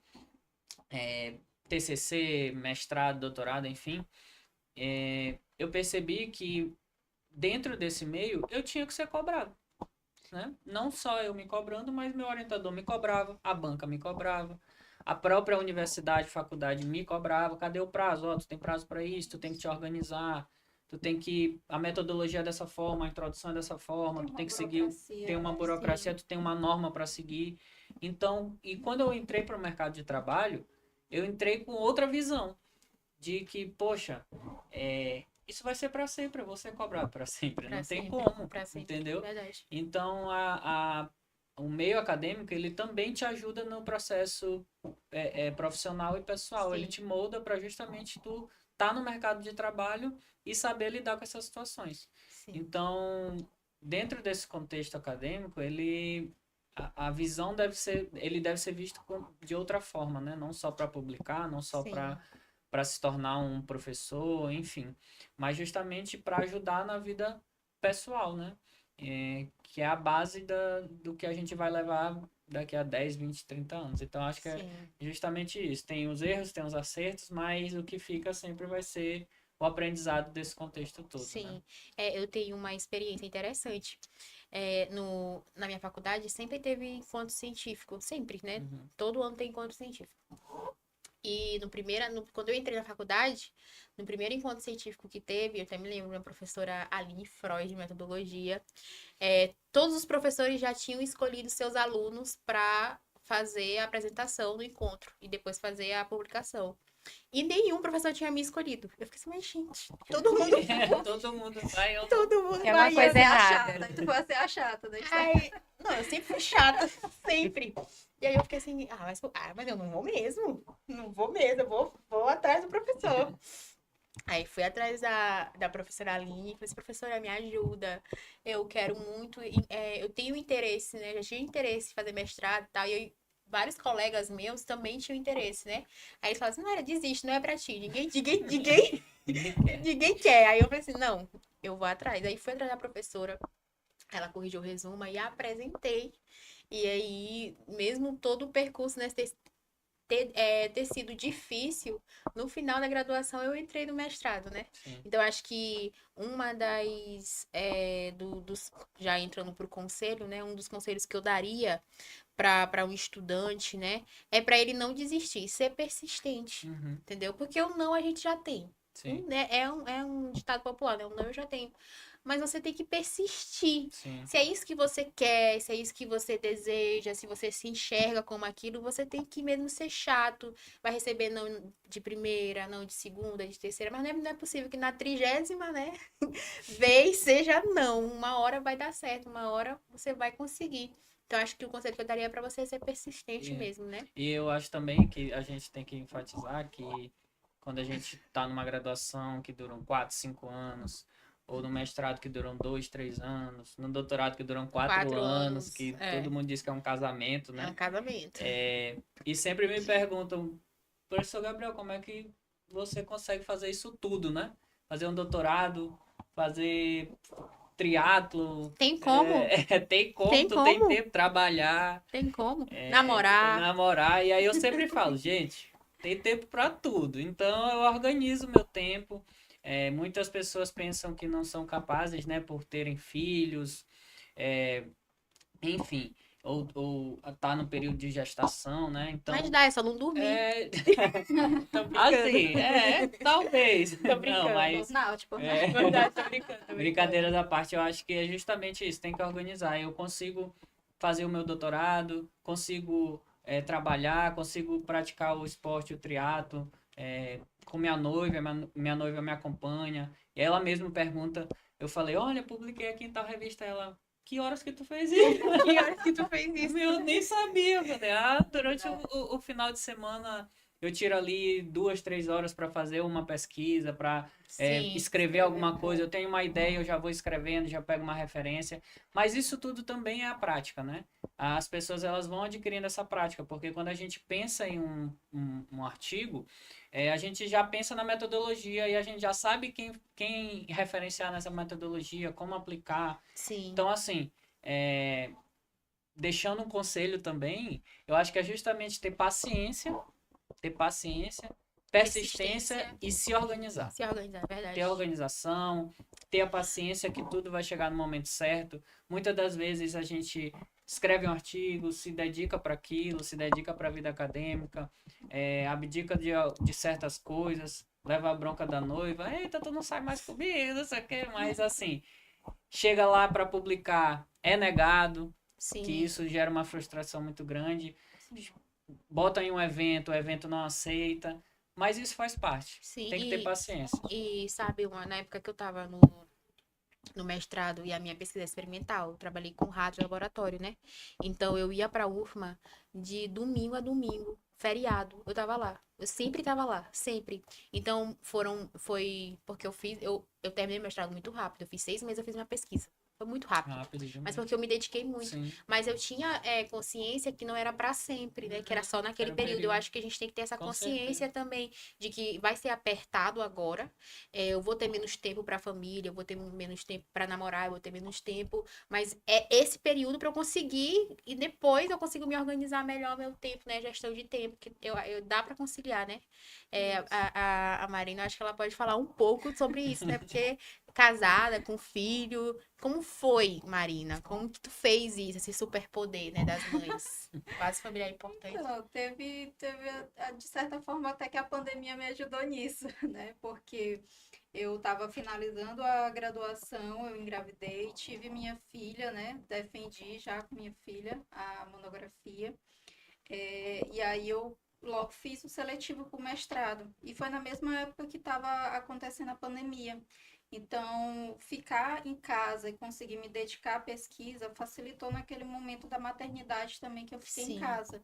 TCC, mestrado, doutorado, enfim. Eu percebi que dentro desse meio eu tinha que ser cobrado, né? Não só eu me cobrando, mas meu orientador me cobrava, a banca me cobrava, a própria universidade, faculdade me cobrava. Cadê o prazo? Ó, tu tem prazo para isso, tu tem que te organizar, tu tem que a metodologia é dessa forma, a introdução é dessa forma, tu tem que seguir, tem uma burocracia, tu tem uma norma para seguir. Então, e quando eu entrei para o mercado de trabalho, eu entrei com outra visão de que, poxa, isso vai ser para sempre, eu vou ser cobrado para sempre, Pra não tem sempre, como, pra sempre. entendeu? Verdade. Então, o meio acadêmico, ele também te ajuda no processo profissional e pessoal, ele Sim. te molda para justamente tu estar no mercado de trabalho e saber lidar com essas situações. Sim. Então, dentro desse contexto acadêmico, a visão ele deve ser visto de outra forma, né? Não só para publicar, não só Sim. para se tornar um professor, enfim, mas justamente para ajudar na vida pessoal, né? Que é a base do que a gente vai levar daqui a 10, 20, 30 anos. Então, acho que é Sim. justamente isso. Tem os erros, tem os acertos, mas o que fica sempre vai ser o aprendizado desse contexto todo, Sim. né? Eu tenho uma experiência interessante. Na minha faculdade sempre teve encontro científico, sempre, né? Uhum. Todo ano tem encontro científico. E quando eu entrei na faculdade, no primeiro encontro científico que teve, eu até me lembro da professora Aline Freud, de metodologia, todos os professores já tinham escolhido seus alunos para fazer a apresentação no encontro e depois fazer a publicação. E nenhum professor tinha me escolhido. Eu fiquei assim, mas gente, todo mundo Todo mundo vai, eu todo mundo É uma vai. coisa Você é a errada. chata, tu vai ser a chata, né? Ai, não, eu sempre fui chata, sempre. E aí eu fiquei assim, mas eu não vou mesmo. Não vou mesmo, eu vou atrás do professor. Aí fui atrás da professora Aline, falei assim, professora, me ajuda. Eu quero muito, eu tenho interesse, né? Já tinha interesse em fazer mestrado e tal. E vários colegas meus também tinham interesse, né? Aí eles falaram assim, não, desiste, não é pra ti. Ninguém quer. Aí eu falei assim, não, eu vou atrás. Aí fui atrás da professora, ela corrigiu o resumo e apresentei. E aí, mesmo todo o percurso, né, ter sido difícil, no final da graduação eu entrei no mestrado, né? Sim. Então, acho que uma já entrando pro conselho, né? Um dos conselhos que eu daria para um estudante, né? É para ele não desistir, ser persistente, Uhum. entendeu? Porque o não a gente já tem. Sim. Né? É um ditado popular, né? O não eu já tenho. Mas você tem que persistir. Sim. Se é isso que você quer, se é isso que você deseja, se você se enxerga como aquilo, você tem que mesmo ser chato. Vai receber não de primeira, não de segunda, de terceira, mas não é possível que na 30ª, né, vez seja não. Uma hora vai dar certo, uma hora você vai conseguir. Então, acho que o conselho que eu daria pra você é ser persistente mesmo, né? E eu acho também que a gente tem que enfatizar que quando a gente está numa graduação que dura 4, 5 anos, ou no mestrado que duram 2, 3 anos, no doutorado que duram 4 4 anos, anos, que é. todo mundo diz que é um casamento, É né? um casamento. E sempre me perguntam, professor Gabriel, como é que você consegue fazer isso tudo, né? Fazer um doutorado, fazer triatlo, Tem como? tem como, Tem tu tem como? tempo de trabalhar, Tem como? Namorar. namorar, e aí eu sempre falo, gente, tem tempo para tudo, então eu organizo meu tempo. Muitas pessoas pensam que não são capazes, né, por terem filhos, é, enfim, ou tá no período de gestação, né? Então, Mas dá, é só não dormir. é, Tô brincando. assim, talvez. Tô Não, brincando. mas Burnout, é, Verdade, tô brincando, tô brincando. brincadeiras à parte, eu acho que é justamente isso, tem que organizar. Eu consigo fazer o meu doutorado, consigo trabalhar, consigo praticar o esporte, o triatlo, com minha noiva me acompanha, e ela mesma pergunta, eu falei, olha, publiquei aqui em tal revista, ela, que horas que tu fez isso? Que horas que tu fez isso? Eu nem sabia, eu falei, durante o final de semana eu tiro ali 2, 3 horas para fazer uma pesquisa, para Sim. escrever alguma coisa. Eu tenho uma ideia, eu já vou escrevendo, já pego uma referência. Mas isso tudo também é a prática, né? As pessoas elas vão adquirindo essa prática, porque quando a gente pensa em um artigo, a gente já pensa na metodologia e a gente já sabe quem referenciar nessa metodologia, como aplicar. Sim. Então, assim, deixando um conselho também, eu acho que é justamente ter paciência, persistência e se organizar. Se organizar, é verdade. Ter a organização, ter a paciência que tudo vai chegar no momento certo. Muitas das vezes a gente escreve um artigo, se dedica para aquilo, se dedica para a vida acadêmica, abdica de certas coisas, leva a bronca da noiva, eita, tu não sai mais comigo, não sei o quê, mas assim, chega lá para publicar, é negado, Sim. que isso gera uma frustração muito grande. Bota em um evento, o evento não aceita, mas isso faz parte. Sim. Tem que ter paciência. E sabe, na época que eu tava no mestrado e a minha pesquisa experimental, eu trabalhei com rato de laboratório, né? Então eu ia pra UFMA de domingo a domingo, feriado, eu tava lá. Eu sempre tava lá, sempre. Então foi porque eu terminei meu mestrado muito rápido, eu fiz 6 meses, eu fiz minha pesquisa. Foi muito rápido. Rápido demais. Mas porque eu me dediquei muito. Sim. Mas eu tinha consciência que não era pra sempre, né? Que era só naquele Era um período. Eu período. acho que a gente tem que ter essa Com consciência certeza. também de que vai ser apertado agora. Eu vou ter menos tempo pra família, eu vou ter menos tempo pra namorar, eu vou ter menos tempo. Mas é esse período pra eu conseguir e depois eu consigo me organizar melhor meu tempo, né? Gestão de tempo, que eu dá pra conciliar, né? A Marina, acho que ela pode falar um pouco sobre isso, né? Porque casada, com filho. Como foi, Marina? Como que tu fez isso, esse superpoder, né, das mães? Base familiar importante. Então, teve, de certa forma, até que a pandemia me ajudou nisso, né? Porque eu estava finalizando a graduação, eu engravidei, tive minha filha, né? Defendi já com minha filha a monografia. E aí eu logo fiz o seletivo para o mestrado. E foi na mesma época que estava acontecendo a pandemia. Então, ficar em casa e conseguir me dedicar à pesquisa facilitou naquele momento da maternidade também que eu fiquei Sim. em casa,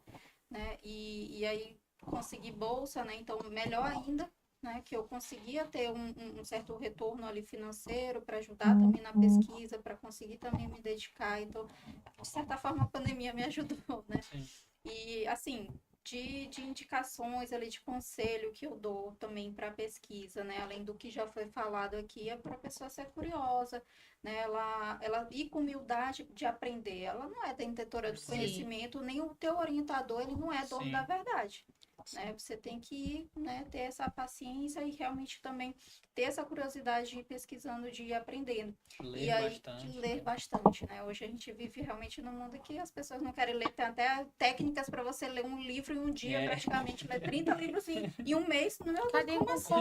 né? E aí consegui bolsa, né? Então, melhor ainda, né? Que eu conseguia ter um certo retorno ali financeiro para ajudar também na pesquisa, para conseguir também me dedicar. Então, de certa forma, a pandemia me ajudou, né? Sim. E, assim, de indicações ali, de conselho que eu dou também para pesquisa, né? Além do que já foi falado aqui, é para a pessoa ser curiosa, né? Ela ir com humildade de aprender. Ela não é detentora do Sim. conhecimento, nem o teu orientador, ele não é dono Sim. da verdade. Né? Você tem que, né, ter essa paciência e realmente também ter essa curiosidade de ir pesquisando, de ir aprendendo. Ler E aí, bastante. de ler bastante, né? Hoje a gente vive realmente num mundo que as pessoas não querem ler. Tem até técnicas para você ler um livro em um dia, praticamente. Ler 30 livros em um mês. Meu Deus, Cadê como assim?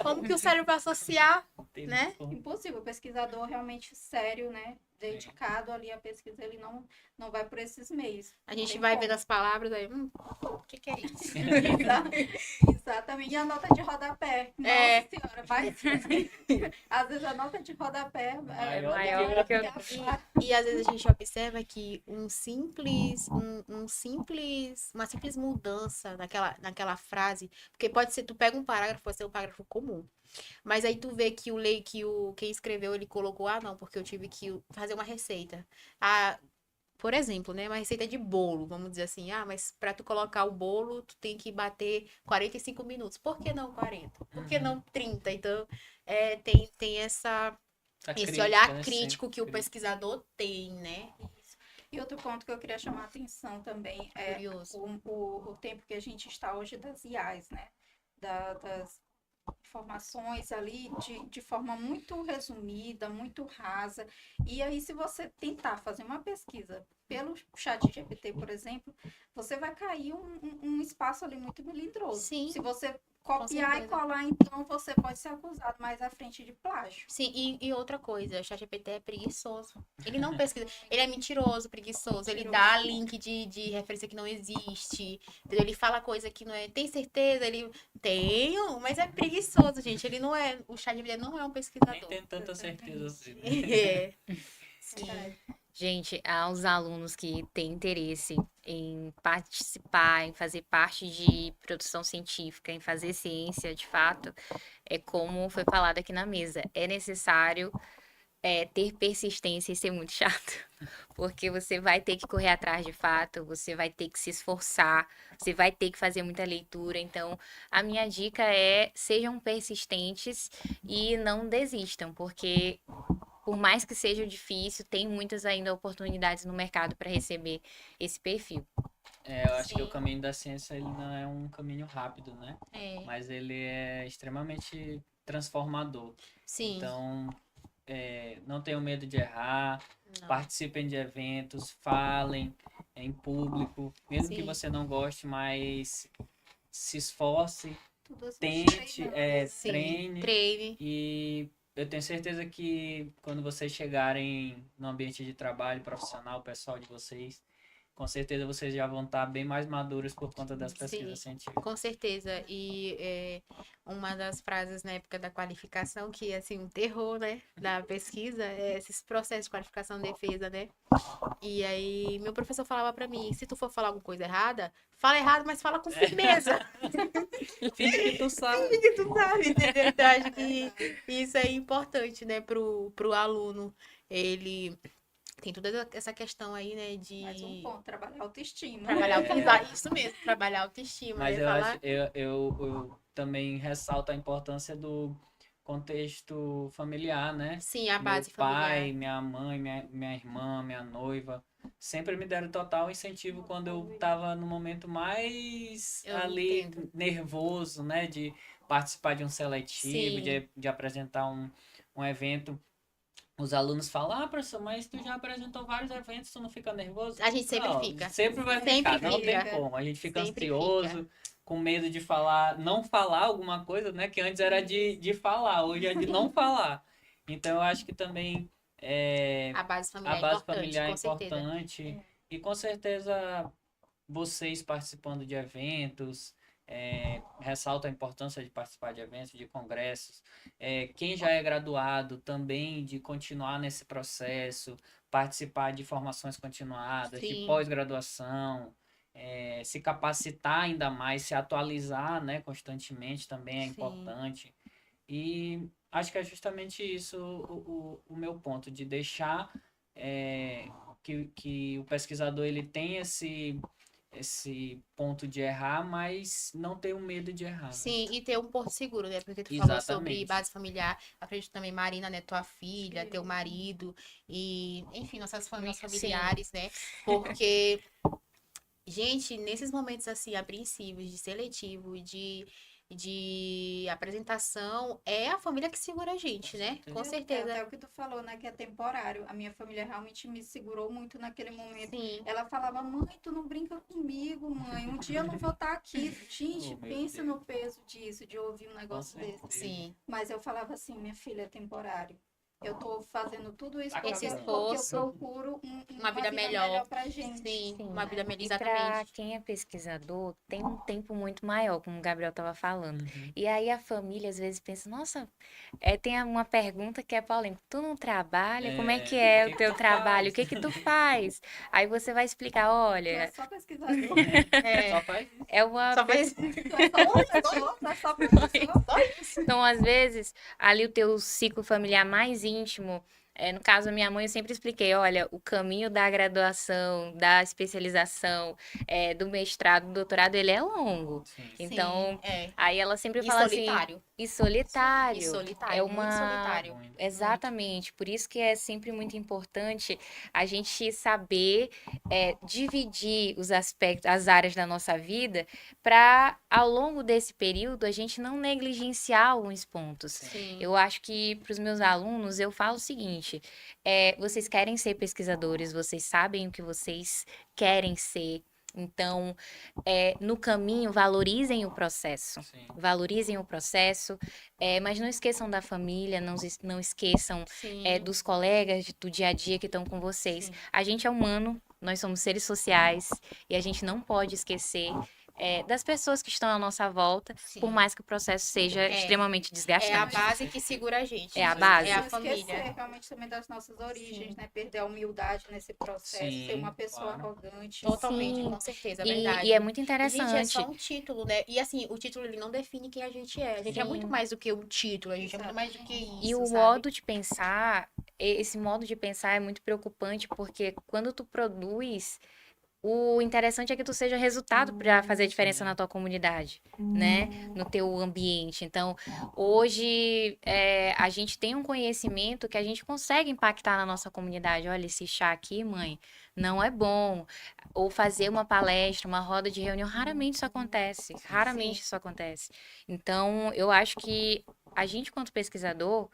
como que o cérebro vai associar? Tem né? como. Impossível. O pesquisador realmente sério, né? Dedicado ali à pesquisa, ele não vai por esses meios. A gente Tem vai como. vendo as palavras aí, o que é isso? Exatamente. E a nota de rodapé. É. Nossa senhora, vai. Às vezes a nota de rodapé é Maior do que E às vezes a gente observa que uma simples mudança naquela frase, porque pode ser, tu pega um parágrafo, pode ser um parágrafo comum. Mas aí tu vê que quem escreveu, ele colocou, não, porque eu tive que fazer uma receita. Por exemplo, né, uma receita de bolo, vamos dizer assim, mas para tu colocar o bolo, tu tem que bater 45 minutos. Por que não 40? Por que não 30? Então, tem esse crítica, olhar né? crítico que o Sempre pesquisador tem, né? E outro ponto que eu queria chamar a atenção também é Curioso. o tempo que a gente está hoje das IAs, né? Das informações ali de forma muito resumida, muito rasa. E aí, se você tentar fazer uma pesquisa pelo chat GPT, por exemplo, você vai cair um espaço ali muito melindroso. Sim. Se você copiar e certeza. colar, então você pode ser acusado mais à frente de plágio. Sim, e outra coisa, o ChatGPT é preguiçoso. Ele não pesquisa, ele é mentiroso, preguiçoso, ele dá link de referência que não existe, entendeu? Ele fala coisa que não é, tem certeza? Ele, tenho, mas é preguiçoso, gente, ele não é, o ChatGPT não é um nem pesquisador. tem tanta certeza assim, né? É. Sim. Gente, aos alunos que têm interesse em participar, em fazer parte de produção científica, em fazer ciência, de fato, é como foi falado aqui na mesa, é necessário ter persistência e ser muito chato, porque você vai ter que correr atrás de fato, você vai ter que se esforçar, você vai ter que fazer muita leitura. Então, a minha dica é sejam persistentes e não desistam, porque por mais que seja difícil, tem muitas ainda oportunidades no mercado para receber esse perfil. Eu acho que o Sim. caminho da ciência ele não é um caminho rápido, né? É. Mas ele é extremamente transformador. Sim. Então, não tenham medo de errar, Não. participem de eventos, falem em público, mesmo que Sim. você não goste, mas se esforce, Tudo assim, tente, treinando, né? Sim. treine. Treine. E eu tenho certeza que quando vocês chegarem no ambiente de trabalho profissional, pessoal de vocês, com certeza vocês já vão estar bem mais maduros por conta das pesquisas científicas. Com certeza. E uma das frases na época da qualificação, que é assim, um terror, né? Da pesquisa, é esses processos de qualificação e defesa, né? E aí, meu professor falava pra mim, se tu for falar alguma coisa errada, fala errado, mas fala com firmeza. Finge que tu sabe. Que tu sabe, entendeu? Então, acho que isso é importante, né, pro aluno. Ele tem toda essa questão aí, né, de Mais um ponto, trabalhar a autoestima. trabalhar isso mesmo, trabalhar a autoestima, Mas né? eu Falar... acho, eu também ressalto a importância do contexto familiar, né? Sim, a Meu base pai, familiar. minha mãe, minha irmã, minha noiva, sempre me deram total incentivo quando eu estava no momento mais Eu ali entendo. nervoso, né? De participar de um seletivo, Sim. de apresentar um evento. Os alunos falam, professor, mas tu já apresentou vários eventos, tu não fica nervoso? A gente sempre Não, fica. sempre vai Sempre ficar, não tem fica. como. A gente fica Sempre ansioso, com medo de falar, não falar alguma coisa, né? Que antes era de falar, hoje é de não falar. Então eu acho que também A base familiar a é base importante, familiar é com certeza. importante. E com certeza vocês participando de eventos, ressalta a importância de participar de eventos, de congressos. Quem já é graduado também de continuar nesse processo, participar de formações continuadas, de Sim. pós-graduação, se capacitar ainda mais, se atualizar, né, constantemente também é Sim. importante. E acho que é justamente isso o meu ponto, de deixar que o pesquisador ele tem esse ponto de errar, mas não ter o medo de errar. Né? Sim, e ter um porto seguro, né? Porque tu falou sobre Exatamente. base familiar. Acredito também, Marina, né? Tua filha, Sim. teu marido e, enfim, nossas famílias Sim. familiares, né? Porque, gente, nesses momentos assim, apreensivos, de seletivo, de apresentação, é a família que segura a gente, né? Com É certeza. até o que tu falou, né? Que é temporário. A minha família realmente me segurou muito naquele momento. Sim. Ela falava, mãe, tu não brinca comigo, mãe. Um dia eu não vou estar aqui. Gente, Oh, meu pensa Deus. no peso disso, de ouvir um negócio certeza. desse. Sim. Mas eu falava assim, minha filha, é temporário. Eu tô fazendo tudo isso porque, Esse porque eu esforço, procuro uma vida melhor pra gente. Sim, Sim, uma vida melhor, E para exatamente. quem é pesquisador, tem um tempo muito maior, como o Gabriel estava falando. Uhum. E aí a família às vezes pensa, nossa, tem uma pergunta que é polêmica. Tu não trabalha? Como é que é o que o teu tu trabalho? faz? O que que tu faz? Aí você vai explicar, Tu é olha, só pesquisador. É. Só faz isso. é uma Só faz... Tu é só professor, tu é só professor. Só isso. Então, às vezes, ali o teu ciclo familiar mais íntimo, no caso da minha mãe, eu sempre expliquei, olha, o caminho da graduação, da especialização, do mestrado, do doutorado, ele é longo. Sim. Então, Sim, é. aí ela sempre E fala assim, solitário. e E solitário. solitário, É muito uma... solitário. Muito. Exatamente, por isso que é sempre muito importante a gente saber dividir os aspectos, as áreas da nossa vida, para ao longo desse período a gente não negligenciar alguns pontos. Sim. Eu acho que para os meus alunos eu falo o seguinte: vocês querem ser pesquisadores, vocês sabem o que vocês querem ser. Então, no caminho, valorizem o processo. Sim. Valorizem o processo, mas não esqueçam da família, não esqueçam Sim. dos colegas do dia a dia que estão com vocês. Sim. A gente é humano, nós somos seres sociais e a gente não pode esquecer das pessoas que estão à nossa volta, Sim. por mais que o processo seja extremamente É a desgastante. base que segura a gente. É a base. É a Não família. esquecer realmente também das nossas origens, Sim. né? Perder a humildade nesse processo, Sim, ser uma pessoa claro. arrogante. Totalmente, Sim. com certeza, é E, verdade. e é muito E, gente, é interessante. só um título, né? E assim, o título ele não define quem a gente é. A gente é Sim. muito mais do que um título, a gente é muito mais do que isso. E o sabe? modo de pensar, esse modo de pensar é muito preocupante, porque quando tu produz, o interessante é que tu seja resultado para fazer diferença na tua comunidade, né? No teu ambiente. Então, hoje, a gente tem um conhecimento que a gente consegue impactar na nossa comunidade. Olha, esse chá aqui, mãe, não é bom. Ou fazer uma palestra, uma roda de reunião, raramente isso acontece. Raramente isso acontece. Então, eu acho que a gente, quanto pesquisador,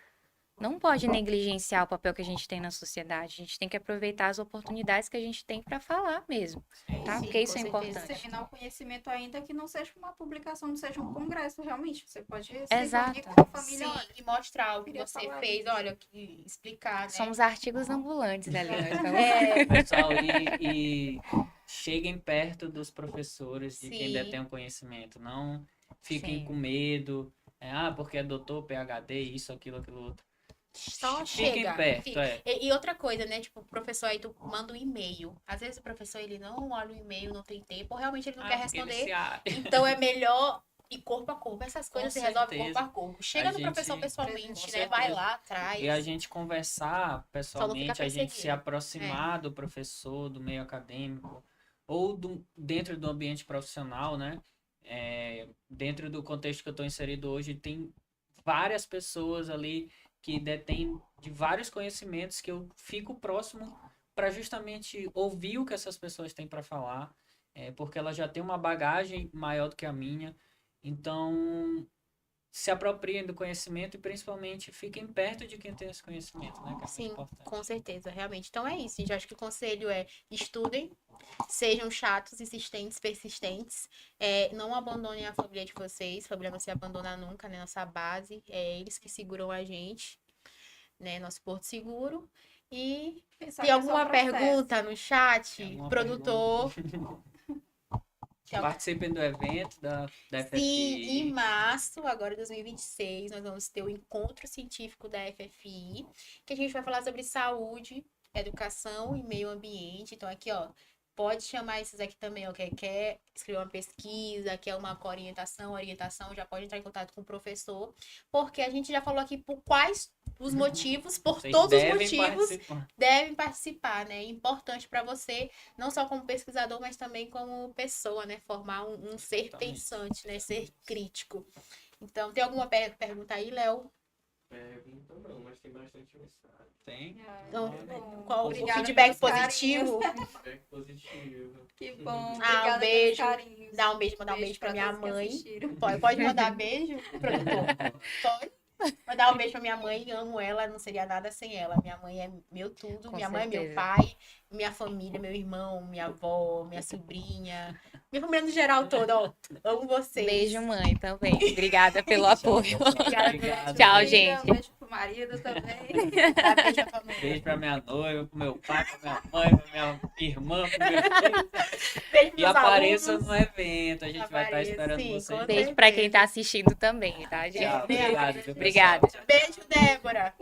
não pode negligenciar o papel que a gente tem na sociedade. A gente tem que aproveitar as oportunidades que a gente tem para falar mesmo, tá? Sim, Porque isso com é certeza. importante. Disseminar o conhecimento ainda que não seja uma publicação, não seja um congresso, realmente. Você pode se Exato. reunir com a família. Sim, olha, e mostrar o que queria você falar fez, isso. olha, que explicar, né? Somos artigos ambulantes ali, nós estamos... É, Pessoal, e cheguem perto dos professores, de quem Sim. detém o conhecimento. Não fiquem Sim. com medo. Porque é doutor, PhD, isso, aquilo, outro. só Fiquem chega. perto, fica. E outra coisa, né? Tipo, o professor aí, tu manda um e-mail. Às vezes o professor, ele não olha o e-mail, não tem tempo, ou realmente ele não quer Porque ele responder. se acha. Então é melhor ir corpo a corpo. Essas coisas se resolvem corpo certeza. a corpo. Chega A no gente- professor com pessoalmente, né? certeza. Vai lá, traz. E a gente conversar pessoalmente, a gente se perseguindo. aproximar do professor, do meio acadêmico, ou dentro do ambiente profissional, né? Dentro do contexto que eu estou inserido hoje, tem várias pessoas ali que detêm de vários conhecimentos que eu fico próximo para justamente ouvir o que essas pessoas têm para falar, porque elas já têm uma bagagem maior do que a minha. Então, se apropriem do conhecimento e principalmente fiquem perto de quem tem esse conhecimento, né? Que é muito Sim, importante. com certeza, realmente. Então é isso, gente. Acho que o conselho é estudem, sejam chatos, insistentes, persistentes. Não abandonem a família de vocês. A família não se abandona nunca, né? Nossa base. É eles que seguram a gente, né? Nosso porto seguro. E Pensar tem que é só alguma processo. pergunta no chat? Tem alguma Produtor? Tem alguma- Participem do evento da FFI. Sim, em março, agora 2026, nós vamos ter o encontro científico da FFI, que a gente vai falar sobre saúde, educação e meio ambiente. Então, aqui, ó, pode chamar esses aqui também, ó, que quer escrever uma pesquisa, quer uma orientação, já pode entrar em contato com o professor, porque a gente já falou aqui por quais os motivos, por Vocês todos os devem motivos, participar. devem participar, né? É importante para você, não só como pesquisador, mas também como pessoa, né? Formar um ser Exatamente. pensante, né? Ser crítico. Então, tem alguma pergunta aí, Léo? Pergunta não, mas tem bastante mensagem. Tem? Então, bom. qual o Obrigada feedback pelos positivo? Feedback positivo. Que bom. Um Obrigada beijo. pelos carinhos. Dá um beijo, mandar um beijo pra minha todos que mãe. assistiram. Pode mandar beijo, produtor? Pode? Mandar um beijo pra minha mãe, amo ela, não seria nada sem ela. Minha mãe é meu tudo, Com minha mãe é meu certeza. pai, minha família, meu irmão, minha avó, minha sobrinha, minha família no geral toda, ó. Amo vocês. Beijo, mãe, também. Obrigada pelo apoio. Obrigada. Tchau, Amiga, gente. Um beijo pro marido também. Tá, beijo pra família. Beijo pra minha noiva, pro meu pai, pra minha mãe, pra minha irmã, pro meu filho. Beijo E pros apareça alunos. no evento. A gente vai estar Apareça, esperando sim, vocês. com Beijo pra quem tá assistindo também, tá, gente? Tchau, obrigado, viu, pessoal? Obrigada. Beijo, Débora.